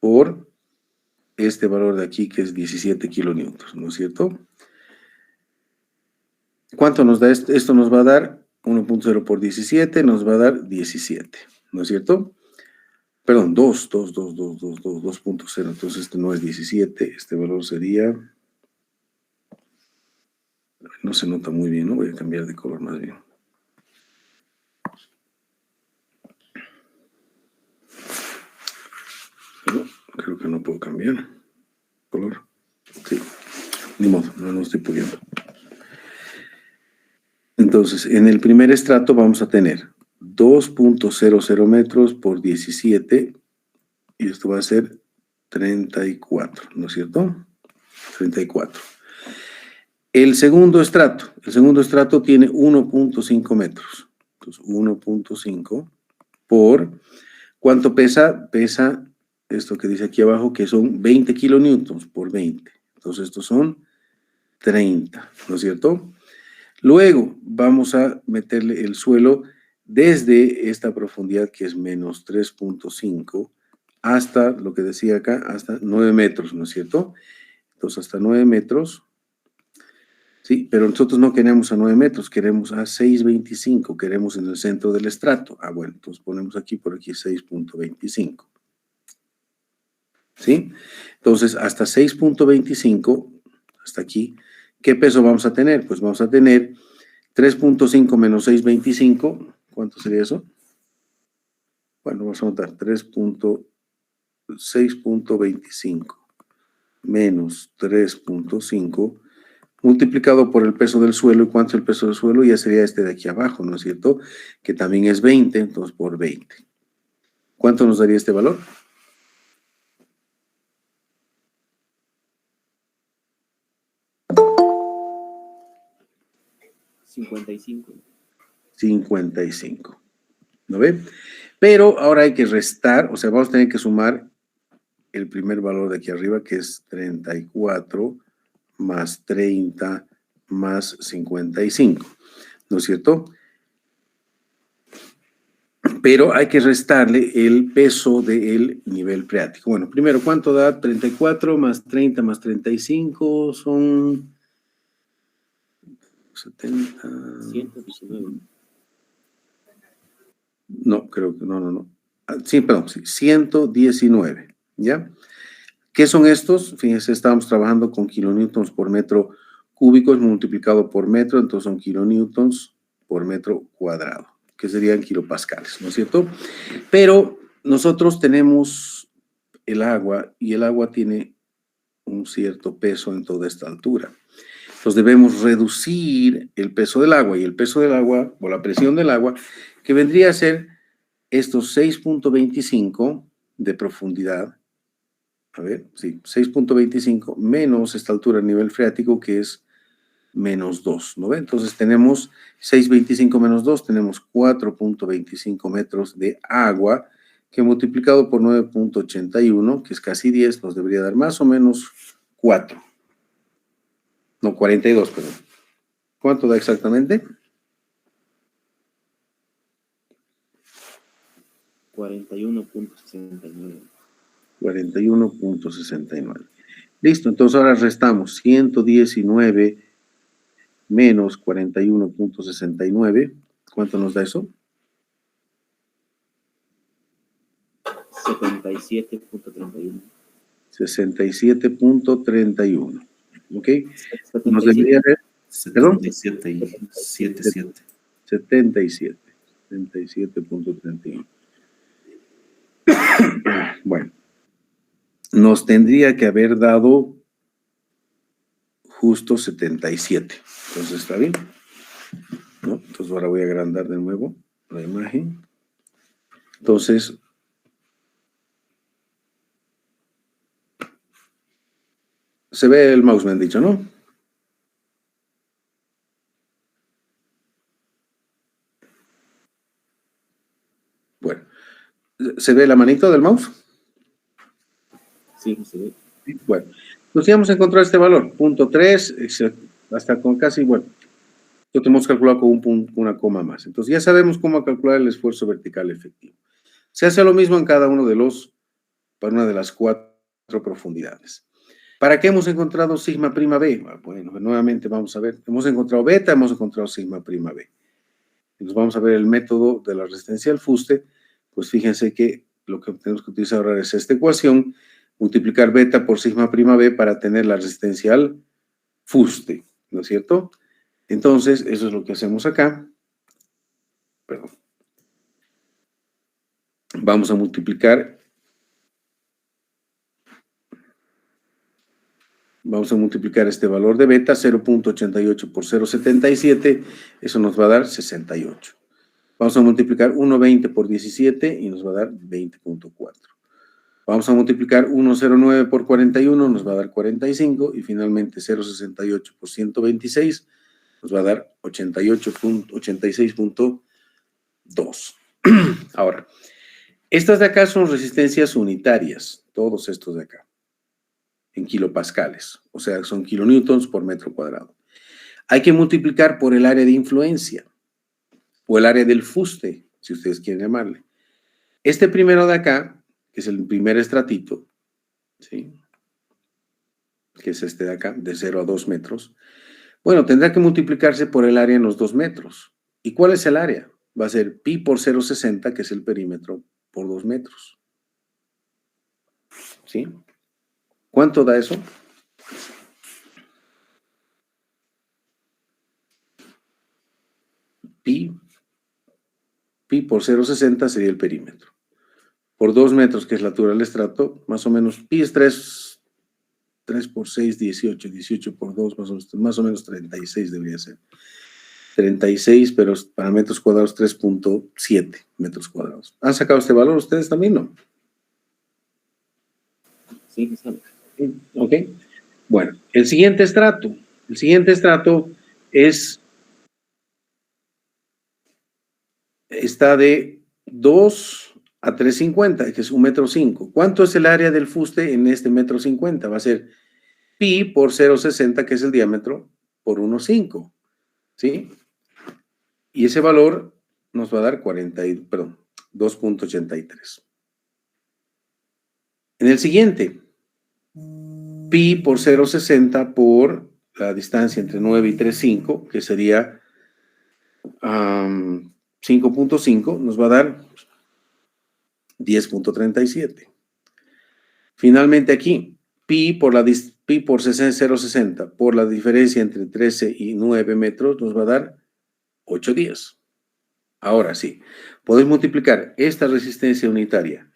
por este valor de aquí que es 17 kilonewtons, ¿no es cierto? ¿Cuánto nos da esto? Esto nos va a dar 1.0 por 17, nos va a dar 17, ¿no es cierto? Perdón, 2.0, entonces este no es 17, este valor sería, no se nota muy bien, ¿no? Voy a cambiar de color más bien. Pero creo que no puedo cambiar color. Sí, ni modo, no estoy pudiendo. Entonces, en el primer estrato vamos a tener 2.00 metros por 17, y esto va a ser 34, ¿no es cierto? 34. El segundo estrato tiene 1.5 metros. Entonces, 1.5 por, ¿cuánto pesa? Pesa esto que dice aquí abajo, que son 20 kilonewtons por 20. Entonces, estos son 30, ¿no es cierto? Luego, vamos a meterle el suelo desde esta profundidad que es menos 3.5 hasta, lo que decía acá, hasta 9 metros, ¿no es cierto? Entonces, hasta 9 metros. Sí, pero nosotros no queremos a 9 metros, queremos a 6.25, queremos en el centro del estrato. Ah, bueno, entonces ponemos aquí, por aquí 6.25. ¿Sí? Entonces, hasta 6.25, hasta aquí, ¿qué peso vamos a tener? Pues vamos a tener 3.5 menos 6.25, ¿cuánto sería eso? Bueno, vamos a notar 6.25 menos 3.5 multiplicado por el peso del suelo. ¿Y cuánto es el peso del suelo? Ya sería este de aquí abajo, ¿no es cierto? Que también es 20, entonces por 20. ¿Cuánto nos daría este valor? 55. ¿No ve? Pero ahora hay que restar, o sea, vamos a tener que sumar el primer valor de aquí arriba, que es 34 más 30 más 55, ¿no es cierto? Pero hay que restarle el peso del nivel freático. Bueno, primero, ¿cuánto da 34 más 30 más 35? Son 70. 119. No, creo que no. Sí, perdón, sí, 119, ¿ya? ¿Qué son estos? Fíjense, estábamos trabajando con kilonewtons por metro cúbico, es multiplicado por metro, entonces son kilonewtons por metro cuadrado, que serían kilopascales, ¿no es cierto? Pero nosotros tenemos el agua y el agua tiene un cierto peso en toda esta altura. Entonces debemos reducir el peso del agua y el peso del agua o la presión del agua, que vendría a ser estos 6.25 de profundidad. A ver, sí, 6.25 menos esta altura a nivel freático que es menos 2, ¿no ve? Entonces tenemos 6.25 menos 2, tenemos 4.25 metros de agua que multiplicado por 9.81, que es casi 10, nos debería dar más o menos 4. No, 42, perdón. ¿Cuánto da exactamente? 41.69. 41.69. Listo, entonces ahora restamos 119 menos 41.69. ¿Cuánto nos da eso? 77.31. 67.31. ¿Ok? Nos debería ver. ¿Perdón? 77 y 77. 77. 77.31. Bueno, nos tendría que haber dado justo 77. Entonces, ¿está bien? ¿No? Entonces, ahora voy a agrandar de nuevo la imagen. Entonces, se ve el mouse, me han dicho, ¿no? Bueno, ¿se ve la manito del mouse? Sí, se ve. Bueno, nos íbamos a encontrar este valor, 0.3, hasta con casi, bueno, lo tenemos calculado con una coma más. Entonces ya sabemos cómo calcular el esfuerzo vertical efectivo. Se hace lo mismo en cada uno de para una de las 4 profundidades. ¿Para qué hemos encontrado sigma prima B? Bueno, nuevamente vamos a ver, hemos encontrado beta, hemos encontrado sigma prima B. Y nos vamos a ver el método de la resistencia al fuste. Pues fíjense que lo que tenemos que utilizar ahora es esta ecuación, multiplicar beta por sigma prima B para tener la resistencia al fuste, ¿no es cierto? Entonces, eso es lo que hacemos acá. Perdón. Vamos a multiplicar. Vamos a multiplicar este valor de beta, 0.88 por 0.77, eso nos va a dar 68. Vamos a multiplicar 1.20 por 17 y nos va a dar 20.4. Vamos a multiplicar 1.09 por 41, nos va a dar 45, y finalmente 0.68 por 126 nos va a dar 86.2. Ahora, estas de acá son resistencias unitarias, todos estos de acá, en kilopascales, o sea, son kilonewtons por metro cuadrado. Hay que multiplicar por el área de influencia. o el área del fuste, si ustedes quieren llamarle. Este primero de acá, que es el primer estratito, ¿sí? Que es este de acá, de 0 a 2 metros, bueno, tendrá que multiplicarse por el área en los 2 metros. ¿Y cuál es el área? Va a ser pi por 0,60, que es el perímetro, por 2 metros. ¿Sí? ¿Cuánto da eso? Pi por 0,60 sería el perímetro. Por 2 metros, que es la altura del estrato, más o menos, pi es 3 por 6, 18. 18 por 2, más o menos 36 debería ser. 36, pero para metros cuadrados 3.7 metros cuadrados. ¿Han sacado este valor ustedes también, no? Sí, me sale. Ok. Bueno, el siguiente estrato está de 2 a 3.50, que es 1,5 m. ¿Cuánto es el área del fuste en este 1,5 m? Va a ser pi por 0,60, que es el diámetro, por 1,5, ¿sí? Y ese valor nos va a dar 2.83. En el siguiente, pi por 0,60 por la distancia entre 9 y 3,5, que sería 5.5, nos va a dar 10.37. Finalmente aquí, pi por 0,60 por la diferencia entre 13 y 9 metros nos va a dar 8,10. Ahora sí, podemos multiplicar esta resistencia unitaria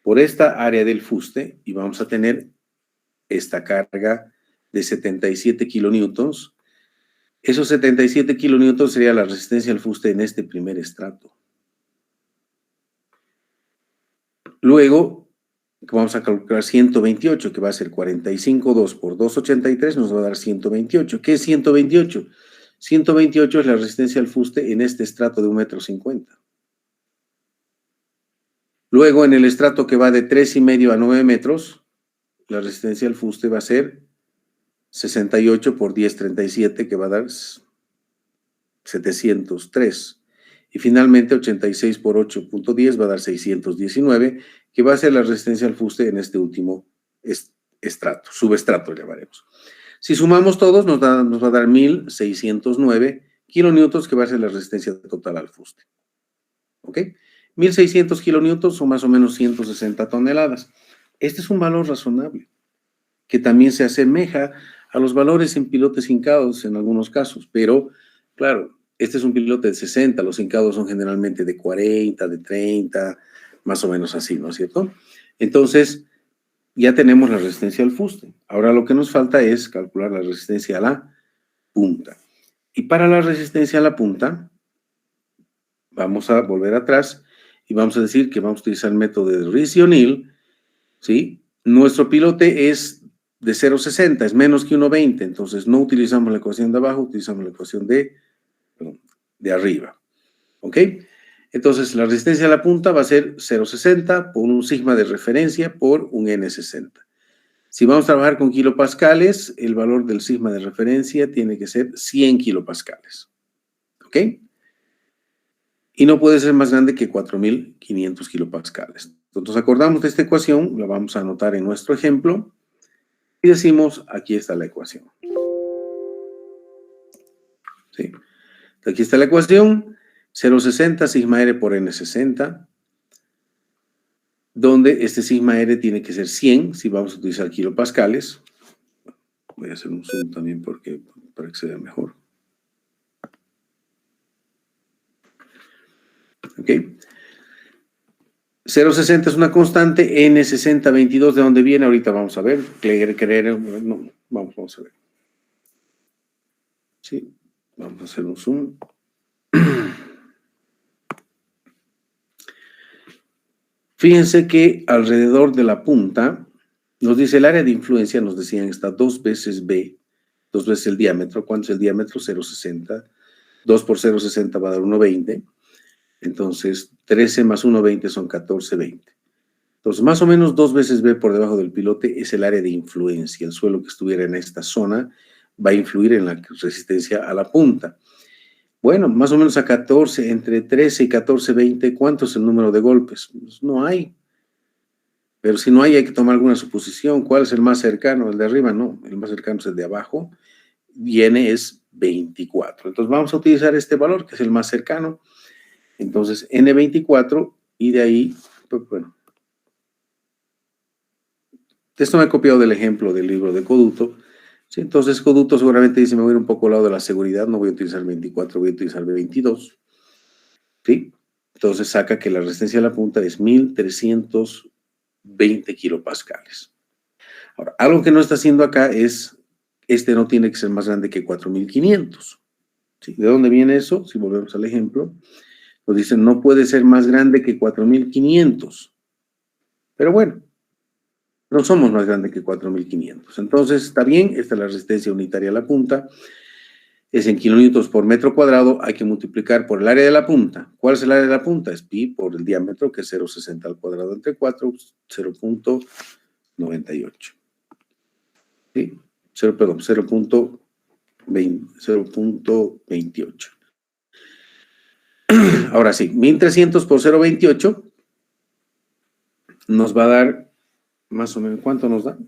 por esta área del fuste y vamos a tener esta carga de 77 kilonewtons. Esos 77 kilonewtons sería la resistencia al fuste en este primer estrato. Luego, vamos a calcular 128, que va a ser 45,2 por 2,83, nos va a dar 128. ¿Qué es 128? 128 es la resistencia al fuste en este estrato de 1,50 m. Luego, en el estrato que va de 3,5 a 9 metros, la resistencia al fuste va a ser 68 por 10,37, que va a dar 703. Y finalmente, 86 por 8.10 va a dar 619, que va a ser la resistencia al fuste en este último estrato, subestrato llamaremos. Si sumamos todos, nos va a dar 1.609 kilonewtons, que va a ser la resistencia total al fuste. ¿Ok? 1.600 kilonewtons son más o menos 160 toneladas. Este es un valor razonable, que también se asemeja a los valores en pilotes hincados en algunos casos, pero, claro, este es un pilote de 60, los hincados son generalmente de 40, de 30, más o menos así, ¿no es cierto? Entonces, ya tenemos la resistencia al fuste. Ahora lo que nos falta es calcular la resistencia a la punta. Y para la resistencia a la punta, vamos a volver atrás y vamos a decir que vamos a utilizar el método de Rees-O'Neill, ¿sí? Nuestro pilote es de 0,60, es menos que 1,20, entonces no utilizamos la ecuación de abajo, utilizamos la ecuación de arriba, ¿ok? Entonces, la resistencia a la punta va a ser 0,60 por un sigma de referencia por un N60. Si vamos a trabajar con kilopascales, el valor del sigma de referencia tiene que ser 100 kilopascales, ¿ok? Y no puede ser más grande que 4.500 kilopascales. Entonces, acordamos de esta ecuación, la vamos a anotar en nuestro ejemplo, y decimos, aquí está la ecuación. ¿Sí? Aquí está la ecuación, 0,60 sigma R por N60, donde este sigma R tiene que ser 100 si vamos a utilizar kilopascales. Voy a hacer un zoom también para que se vea mejor. ¿Ok? 0,60 es una constante, N60, 22, ¿de dónde viene? Ahorita vamos a ver. No, vamos a ver. Sí, vamos a hacer un zoom. Fíjense que alrededor de la punta, nos dice el área de influencia, nos decían, está 2 veces B, 2 veces el diámetro. ¿Cuánto es el diámetro? 0,60. 2 por 0,60 va a dar 1,20. Entonces, 13 más 1,20 son 14,20. Entonces, más o menos 2 veces B por debajo del pilote es el área de influencia. El suelo que estuviera en esta zona va a influir en la resistencia a la punta. Bueno, más o menos a 14, entre 13 y 14, 20, ¿cuánto es el número de golpes? Pues no hay. Pero si no hay que tomar alguna suposición. ¿Cuál es el más cercano? ¿El de arriba? No, el más cercano es el de abajo. Y n es 24. Entonces vamos a utilizar este valor, que es el más cercano. Entonces, n24, y de ahí, pues bueno. Esto me he copiado del ejemplo del libro de Coduto. ¿Sí? Entonces, Coduto seguramente dice, me voy a ir un poco al lado de la seguridad, no voy a utilizar 24, voy a utilizar 22. ¿Sí? Entonces, saca que la resistencia a la punta es 1320 kilopascales. Ahora, algo que no está haciendo acá es, este no tiene que ser más grande que 4500. ¿Sí? ¿De dónde viene eso? Si volvemos al ejemplo, nos dicen, no puede ser más grande que 4500. Pero bueno, no somos más grande que 4500. Entonces, está bien, esta es la resistencia unitaria a la punta. Es en kilonewtons por metro cuadrado, hay que multiplicar por el área de la punta. ¿Cuál es el área de la punta? Es pi por el diámetro, que es 0,60 al cuadrado entre 4, 0.98. ¿Sí? 0.28. Ahora sí, 1300 por 0.28 nos va a dar más o menos, ¿cuánto nos da?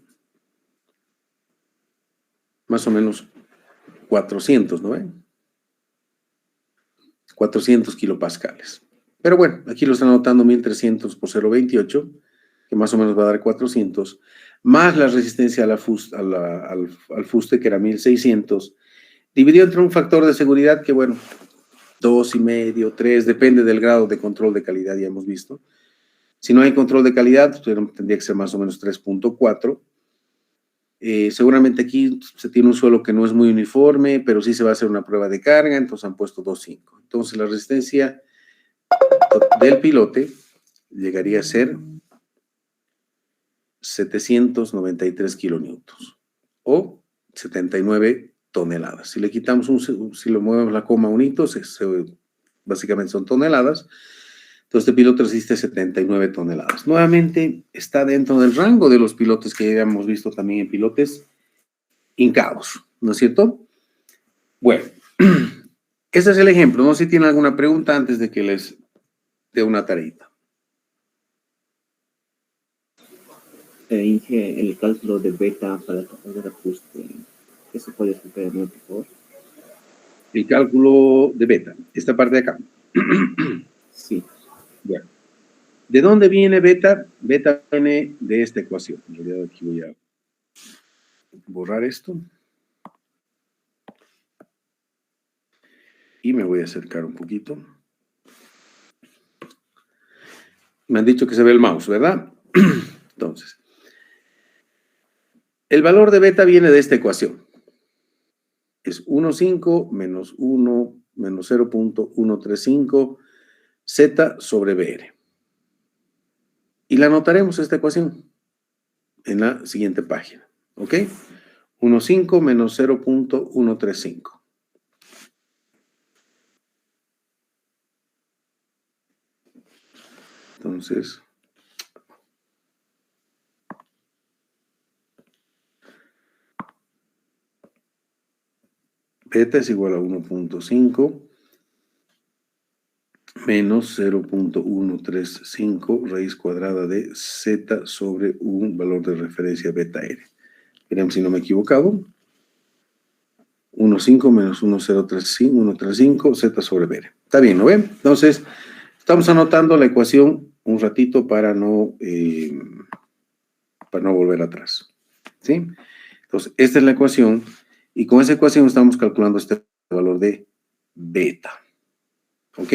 Más o menos 400, ¿no ven? 400 kilopascales. Pero bueno, aquí lo están anotando 1300 por 0.28, que más o menos va a dar 400, más la resistencia al fuste, que era 1600, dividido entre un factor de seguridad que, bueno, 2,5, 3, depende del grado de control de calidad, ya hemos visto. Si no hay control de calidad, pues tendría que ser más o menos 3.4. Seguramente aquí se tiene un suelo que no es muy uniforme, pero sí se va a hacer una prueba de carga, entonces han puesto 2.5. Entonces la resistencia del pilote llegaría a ser 793 kilonewtons o 79 toneladas. Si le quitamos si lo movemos la coma a un hito, básicamente son toneladas. Entonces este piloto resiste 79 toneladas. Nuevamente está dentro del rango de los pilotes que ya hemos visto también en pilotes hincados, ¿no es cierto? Bueno, ese es el ejemplo. No sé si tienen alguna pregunta antes de que les dé una tareita. Inge, el cálculo de beta para el de ajuste. ¿Eso puede explicarme, por favor? El cálculo de beta, esta parte de acá. Sí. Bueno. ¿De dónde viene beta? Beta viene de esta ecuación. En realidad aquí voy a borrar esto. Y me voy a acercar un poquito. Me han dicho que se ve el mouse, ¿verdad? Entonces, el valor de beta viene de esta ecuación. Es 1,5 menos 1 menos 0.135 Z sobre BR. Y la anotaremos esta ecuación en la siguiente página. ¿Ok? 1,5 menos 0.135. Entonces, beta es igual a 1.5 menos 0.135 raíz cuadrada de Z sobre un valor de referencia beta R. Veremos si no me he equivocado. 1,5 menos 1,035 Z sobre BR. Está bien, ¿no ven? Entonces, estamos anotando la ecuación un ratito para no volver atrás. ¿Sí? Entonces, esta es la ecuación y con esa ecuación estamos calculando este valor de beta. ¿Ok?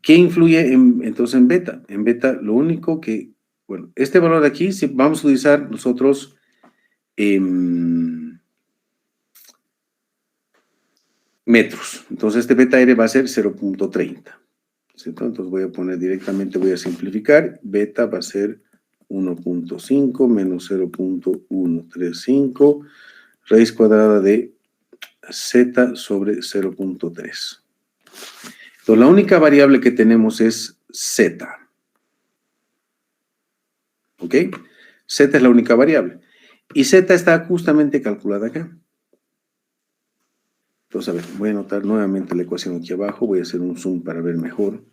¿Qué influye entonces en beta? En beta, lo único que, bueno, este valor de aquí, si vamos a utilizar nosotros metros. Entonces, este beta R va a ser 0.30. Entonces, voy a poner directamente, voy a simplificar. Beta va a ser 1.5 menos 0.135 raíz cuadrada de Z sobre 0.3. Entonces, la única variable que tenemos es Z. ¿Ok? Z es la única variable. Y Z está justamente calculada acá. Entonces, a ver, voy a anotar nuevamente la ecuación aquí abajo, voy a hacer un zoom para ver mejor.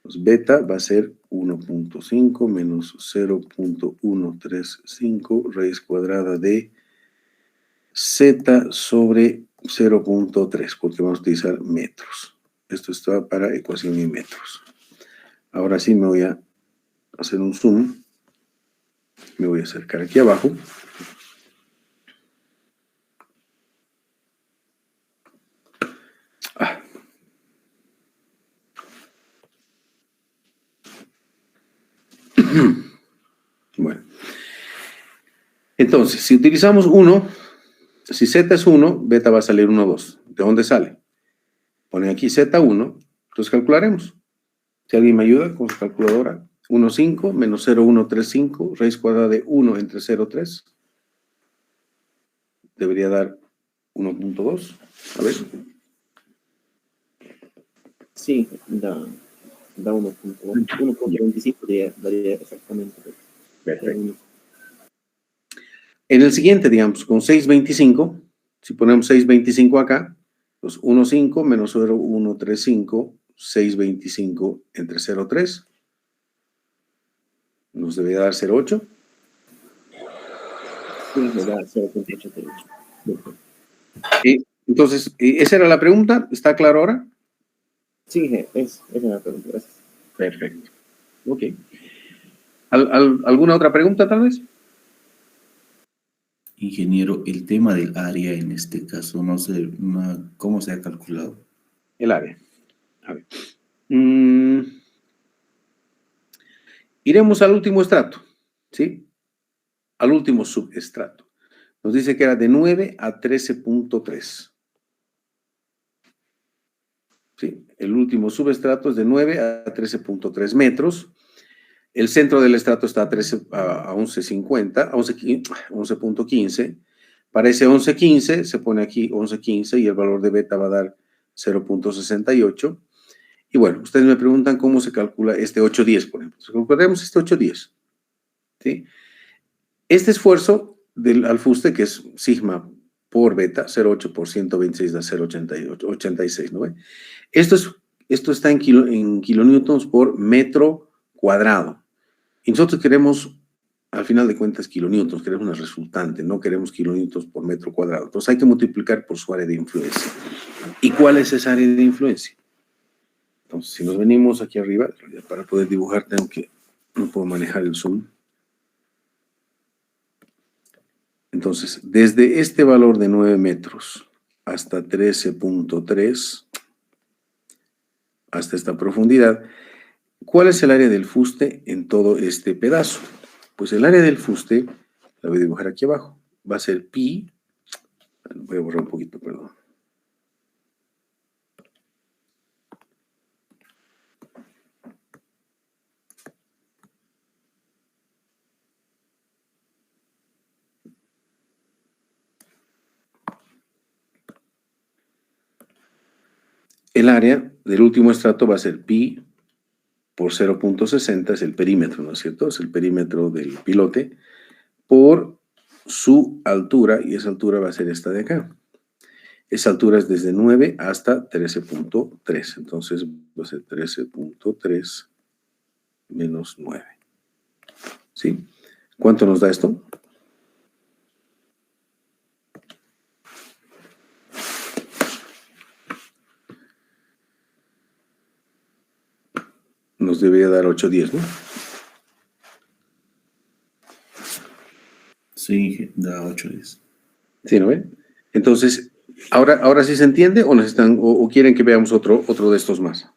Pues beta va a ser 1.5 menos 0.135 raíz cuadrada de z sobre 0.3, porque vamos a utilizar metros. Esto está para ecuación en metros. Ahora sí me voy a hacer un zoom. Me voy a acercar aquí abajo. Bueno. Entonces, si utilizamos 1, si z es 1, beta va a salir 1, 2. ¿De dónde sale? Ponen aquí z1, entonces calcularemos. Si alguien me ayuda con su calculadora, 1,5 menos 0,135, raíz cuadrada de 1 entre 0,3. Debería dar 1.2. A ver. Sí, da 1.25 daría exactamente. Perfecto. En el siguiente, digamos, con 6.25, si ponemos 6.25 acá, pues 1,5 menos 0,135, 6.25 entre 0,3, nos debería dar 0,8. Sí, me da 0.88. Entonces, esa era la pregunta. ¿Está claro ahora? Sí, esa es la pregunta, gracias. Perfecto. Ok. ¿Alguna otra pregunta, tal vez? Ingeniero, el tema del área en este caso, no sé cómo se ha calculado. El área. A ver. Iremos al último estrato, ¿sí? Al último subestrato. Nos dice que era de 9 a 13.3. ¿Sí? El último subestrato es de 9 a 13.3 metros. El centro del estrato está a 11.50, 11.15. Para ese 11.15 se pone aquí 11.15 y el valor de beta va a dar 0.68. Y bueno, ustedes me preguntan cómo se calcula este 810, por ejemplo. Calcularemos este 810. ¿Sí? Este esfuerzo del al fuste, que es sigma por beta, 0,8 por 126 da 0,86, ¿no ve? Esto está en kilonewtons por metro cuadrado. Y nosotros queremos, al final de cuentas, kilonewtons, queremos una resultante, no queremos kilonewtons por metro cuadrado. Entonces hay que multiplicar por su área de influencia. ¿Y cuál es esa área de influencia? Entonces, si nos venimos aquí arriba, para poder dibujar no puedo manejar el zoom. Entonces, desde este valor de 9 metros hasta 13.3, hasta esta profundidad, ¿cuál es el área del fuste en todo este pedazo? Pues el área del fuste, la voy a dibujar aquí abajo, va a ser pi, voy a borrar un poquito, perdón. El área del último estrato va a ser pi por 0.60, es el perímetro, ¿no es cierto? Es el perímetro del pilote, por su altura, y esa altura va a ser esta de acá. Esa altura es desde 9 hasta 13.3, entonces va a ser 13.3 menos 9. ¿Sí? ¿Cuánto nos da esto? Nos debería dar 810, ¿no? Sí, da 810. ¿Sí, no ven? Entonces, ¿ahora sí se entiende o necesitan o quieren que veamos otro de estos más?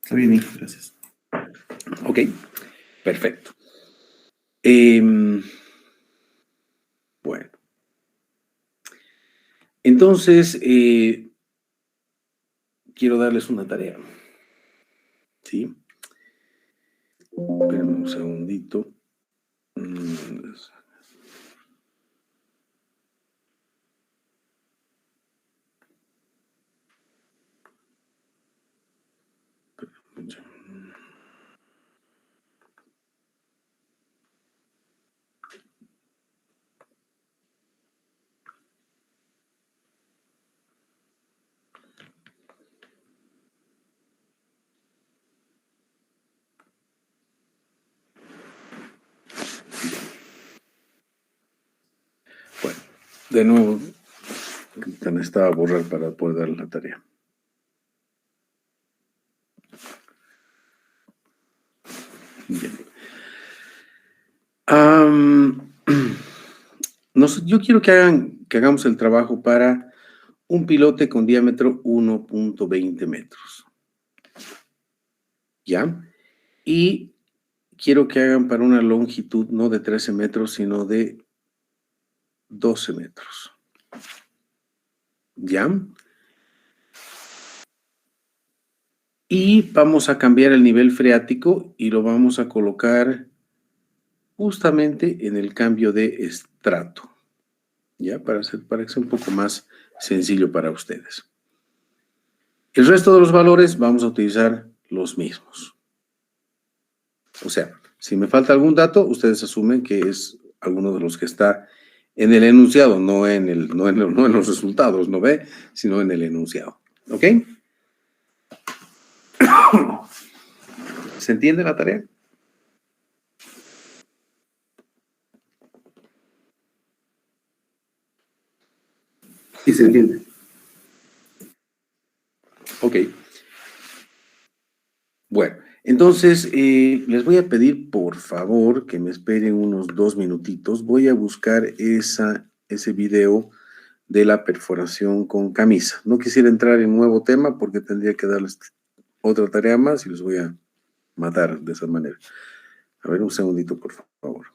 Está bien, gracias. Ok, perfecto. Bueno. Entonces, quiero darles una tarea. ¿Sí? Espérenme un segundito. De nuevo, necesitaba borrar para poder dar la tarea. Bien. Yo quiero que hagamos el trabajo para un pilote con diámetro 1.20 metros. ¿Ya? Y quiero que hagan para una longitud no de 13 metros, sino de 12 metros. ¿Ya? Y vamos a cambiar el nivel freático y lo vamos a colocar justamente en el cambio de estrato. ¿Ya? Para que sea un poco más sencillo para ustedes. El resto de los valores vamos a utilizar los mismos. O sea, si me falta algún dato, ustedes asumen que es alguno de los que está en el enunciado, no en los resultados, ¿no ve? Sino en el enunciado. ¿Ok? ¿Se entiende la tarea? Sí, se entiende. Ok. Bueno, entonces les voy a pedir por favor que me esperen unos 2 minutitos. Voy a buscar ese video de la perforación con camisa. No quisiera entrar en nuevo tema porque tendría que darles otra tarea más y los voy a matar de esa manera. A ver, un segundito, por favor.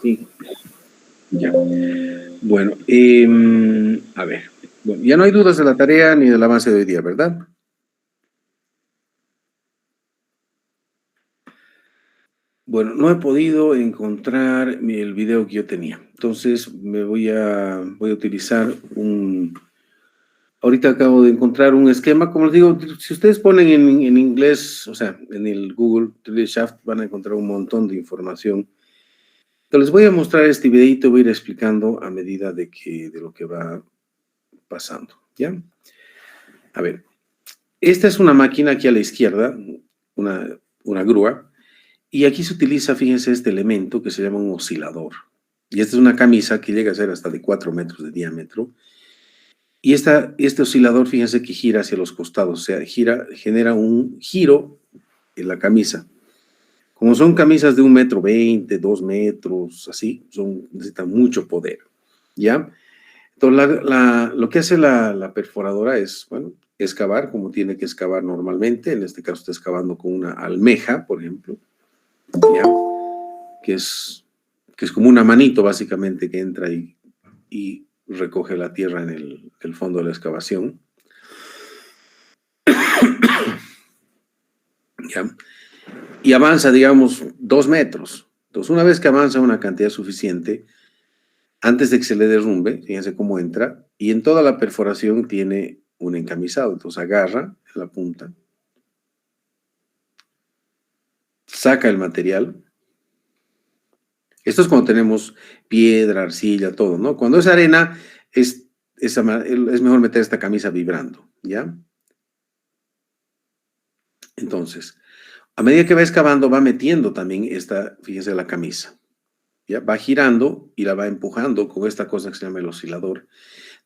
Sí. Ya. Bueno, a ver. Bueno, ya no hay dudas de la tarea ni del avance de hoy día, ¿verdad? Bueno, no he podido encontrar el video que yo tenía. Entonces voy a utilizar ahorita acabo de encontrar un esquema. Como les digo, si ustedes ponen en inglés, o sea, en el Google 3D Shaft, van a encontrar un montón de información. Entonces les voy a mostrar este videito y voy a ir explicando a medida de lo que va pasando, ¿ya? A ver, esta es una máquina aquí a la izquierda, una grúa, y aquí se utiliza, fíjense, este elemento que se llama un oscilador. Y esta es una camisa que llega a ser hasta de 4 metros de diámetro. Y este oscilador, fíjense que gira hacia los costados, o sea, genera un giro en la camisa. Como son camisas de 1,20 m, 2 metros, así, necesitan mucho poder, ¿ya? Entonces, lo que hace la perforadora es, bueno, excavar como tiene que excavar normalmente. En este caso está excavando con una almeja, por ejemplo, ¿ya? Que es como una manito, básicamente, que entra y recoge la tierra en el fondo de la excavación. ¿Ya? Y avanza, digamos, 2 metros. Entonces, una vez que avanza una cantidad suficiente, antes de que se le derrumbe, fíjense cómo entra, y en toda la perforación tiene un encamisado. Entonces agarra en la punta, saca el material. Esto es cuando tenemos piedra, arcilla, todo, ¿no? Cuando es arena, es mejor meter esta camisa vibrando, ¿ya? Entonces, a medida que va excavando, va metiendo también fíjense, la camisa. ¿Ya? Va girando y la va empujando con esta cosa que se llama el oscilador.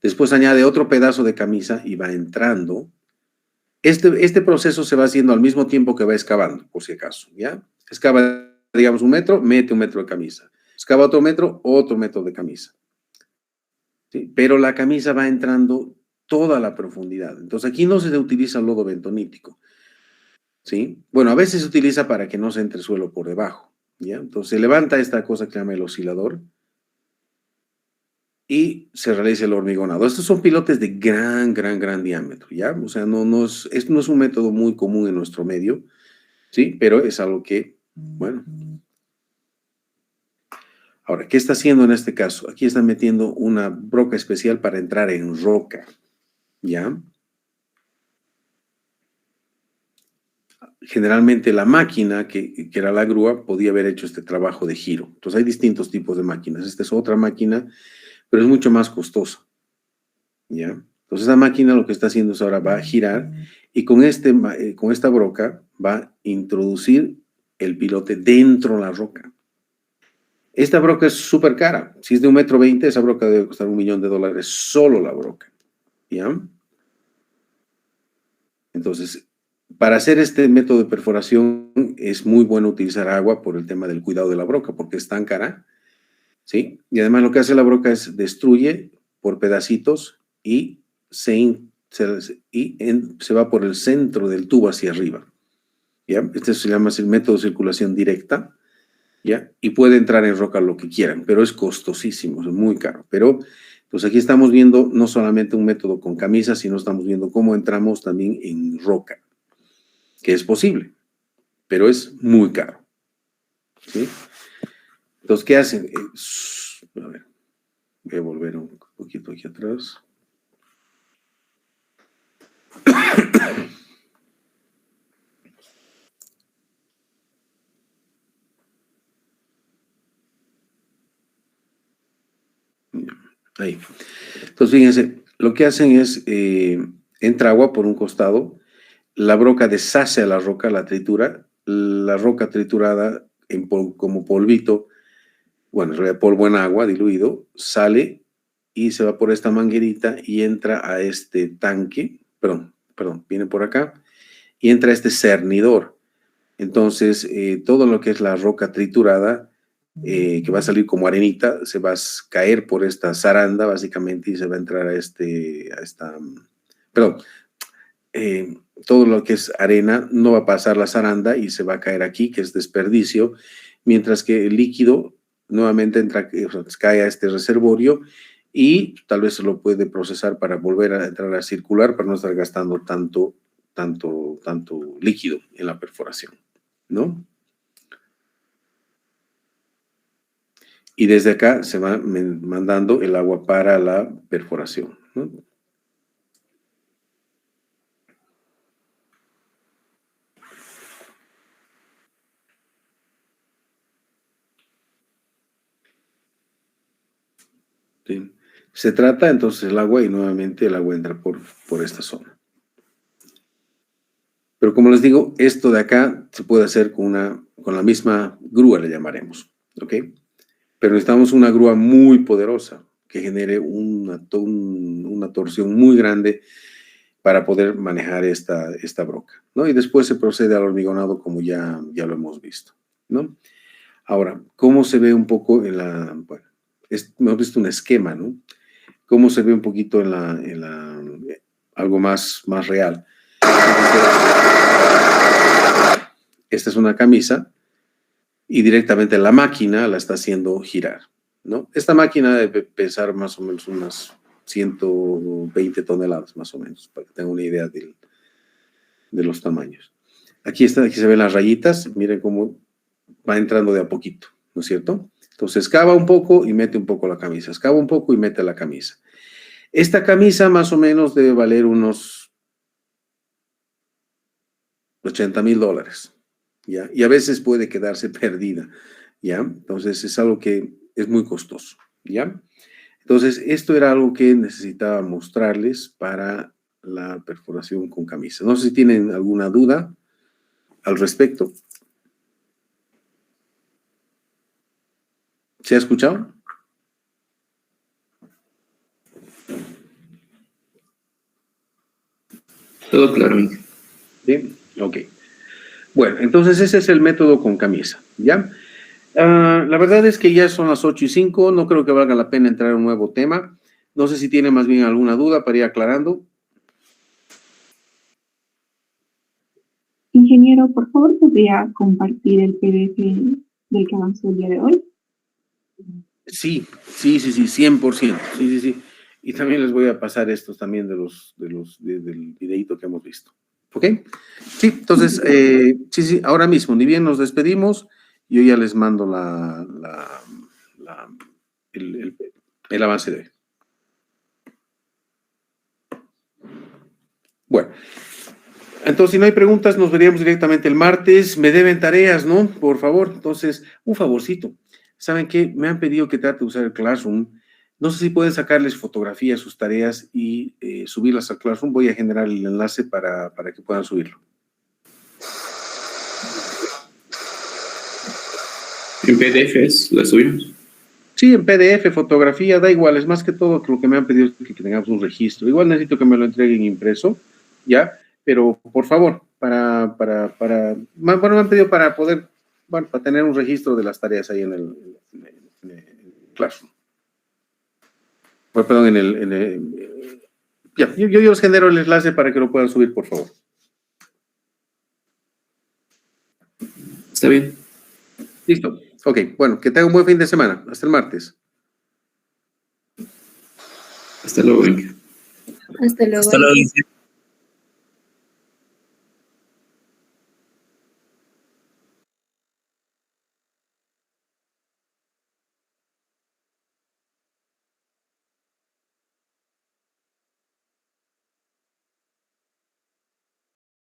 Después añade otro pedazo de camisa y va entrando Este proceso se va haciendo al mismo tiempo que va excavando, por si acaso, ¿ya? Excava, digamos, 1 metro, mete 1 metro de camisa. Excava otro metro de camisa. ¿Sí? Pero la camisa va entrando toda la profundidad. Entonces, aquí no se utiliza lodo bentonítico, ¿sí? Bueno, a veces se utiliza para que no se entre suelo por debajo, ¿ya? Entonces, se levanta esta cosa que se llama el oscilador y se realiza el hormigonado. Estos son pilotes de gran diámetro, ¿ya? O sea, no es un método muy común en nuestro medio, ¿sí? Pero es algo que, bueno. Ahora, ¿qué está haciendo en este caso? Aquí está metiendo una broca especial para entrar en roca, ¿ya? Generalmente la máquina, que era la grúa, podía haber hecho este trabajo de giro. Entonces hay distintos tipos de máquinas. Esta es otra máquina, pero es mucho más costosa, ¿ya? Entonces esa máquina lo que está haciendo es ahora va a girar y con esta broca va a introducir el pilote dentro de la roca. Esta broca es súper cara. Si es de 1,20 m, esa broca debe costar $1.000.000 solo la broca, ¿ya? Entonces, para hacer este método de perforación es muy bueno utilizar agua por el tema del cuidado de la broca, porque es tan cara, ¿sí? Y además lo que hace la broca es destruye por pedacitos y se va por el centro del tubo hacia arriba, ¿ya? Este se llama el método de circulación directa, ¿ya? Y puede entrar en roca lo que quieran, pero es costosísimo, es muy caro. Pero, pues aquí estamos viendo no solamente un método con camisa, sino estamos viendo cómo entramos también en roca, que es posible, pero es muy caro, ¿sí? Entonces, ¿qué hacen? A ver, voy a volver un poquito aquí atrás. Ahí. Entonces, fíjense, lo que hacen es, entra agua por un costado, la broca deshace a la roca, la tritura, la roca triturada como polvito, bueno, en realidad polvo en agua diluido, sale y se va por esta manguerita y entra a este tanque, perdón, viene por acá y entra a este cernidor. Entonces, todo lo que es la roca triturada, que va a salir como arenita, se va a caer por esta zaranda, básicamente, y se va a entrar todo lo que es arena no va a pasar la zaranda y se va a caer aquí, que es desperdicio, mientras que el líquido nuevamente cae a este reservorio y tal vez se lo puede procesar para volver a entrar a circular, para no estar gastando tanto líquido en la perforación, ¿no? Y desde acá se va mandando el agua para la perforación, ¿no? ¿Sí? Se trata entonces el agua y nuevamente el agua entra por esta zona. Pero como les digo, esto de acá se puede hacer con la misma grúa, le llamaremos, ¿ok? Pero necesitamos una grúa muy poderosa que genere una torsión muy grande para poder manejar esta broca, ¿no? Y después se procede al hormigonado como ya lo hemos visto, ¿no? Ahora, ¿cómo se ve un poco bueno, hemos visto un esquema, ¿no? ¿Cómo se ve un poquito algo más real? Esta es una camisa y directamente la máquina la está haciendo girar, ¿no? Esta máquina debe pesar más o menos unas 120 toneladas, más o menos, para que tengan una idea de los tamaños. Aquí se ven las rayitas, miren cómo va entrando de a poquito, ¿no es cierto? Entonces, excava un poco y mete un poco la camisa, excava un poco y mete la camisa. Esta camisa más o menos debe valer unos $80,000, ¿ya? Y a veces puede quedarse perdida, ¿ya? Entonces es algo que es muy costoso, ¿ya? Entonces esto era algo que necesitaba mostrarles para la perforación con camisa. No sé si tienen alguna duda al respecto. ¿Se ha escuchado? Todo claro, Miguel. ¿Sí? Ok. Bueno, entonces ese es el método con camisa, ¿ya? La verdad es que ya son las 8:05, no creo que valga la pena entrar en un nuevo tema. No sé si tiene más bien alguna duda para ir aclarando. Ingeniero, por favor, ¿podría compartir el PDF del que avanzó el día de hoy? Sí, 100%. Sí. Y también les voy a pasar estos también del videíto que hemos visto. ¿Ok? Sí, entonces, sí, ahora mismo, ni bien nos despedimos, yo ya les mando el avance de hoy. Bueno, entonces, si no hay preguntas, nos veríamos directamente el martes. Me deben tareas, ¿no? Por favor. Entonces, un favorcito. ¿Saben qué? Me han pedido que trate de usar el Classroom. No sé si pueden sacarles fotografías a sus tareas y subirlas al Classroom. Voy a generar el enlace para que puedan subirlo. En PDFs las subimos. Sí, en PDF, fotografía, da igual. Es más que todo que lo que me han pedido es que tengamos un registro. Igual necesito que me lo entreguen impreso, ¿ya? Pero, por favor, bueno, me han pedido para poder, bueno, para tener un registro de las tareas ahí en el Classroom. Perdón, ya, yo les genero el enlace para que lo puedan subir, por favor. Está bien. Listo. Ok, bueno, que tengan un buen fin de semana. Hasta el martes. Hasta luego, Inge. Hasta luego. Hasta luego, Inge.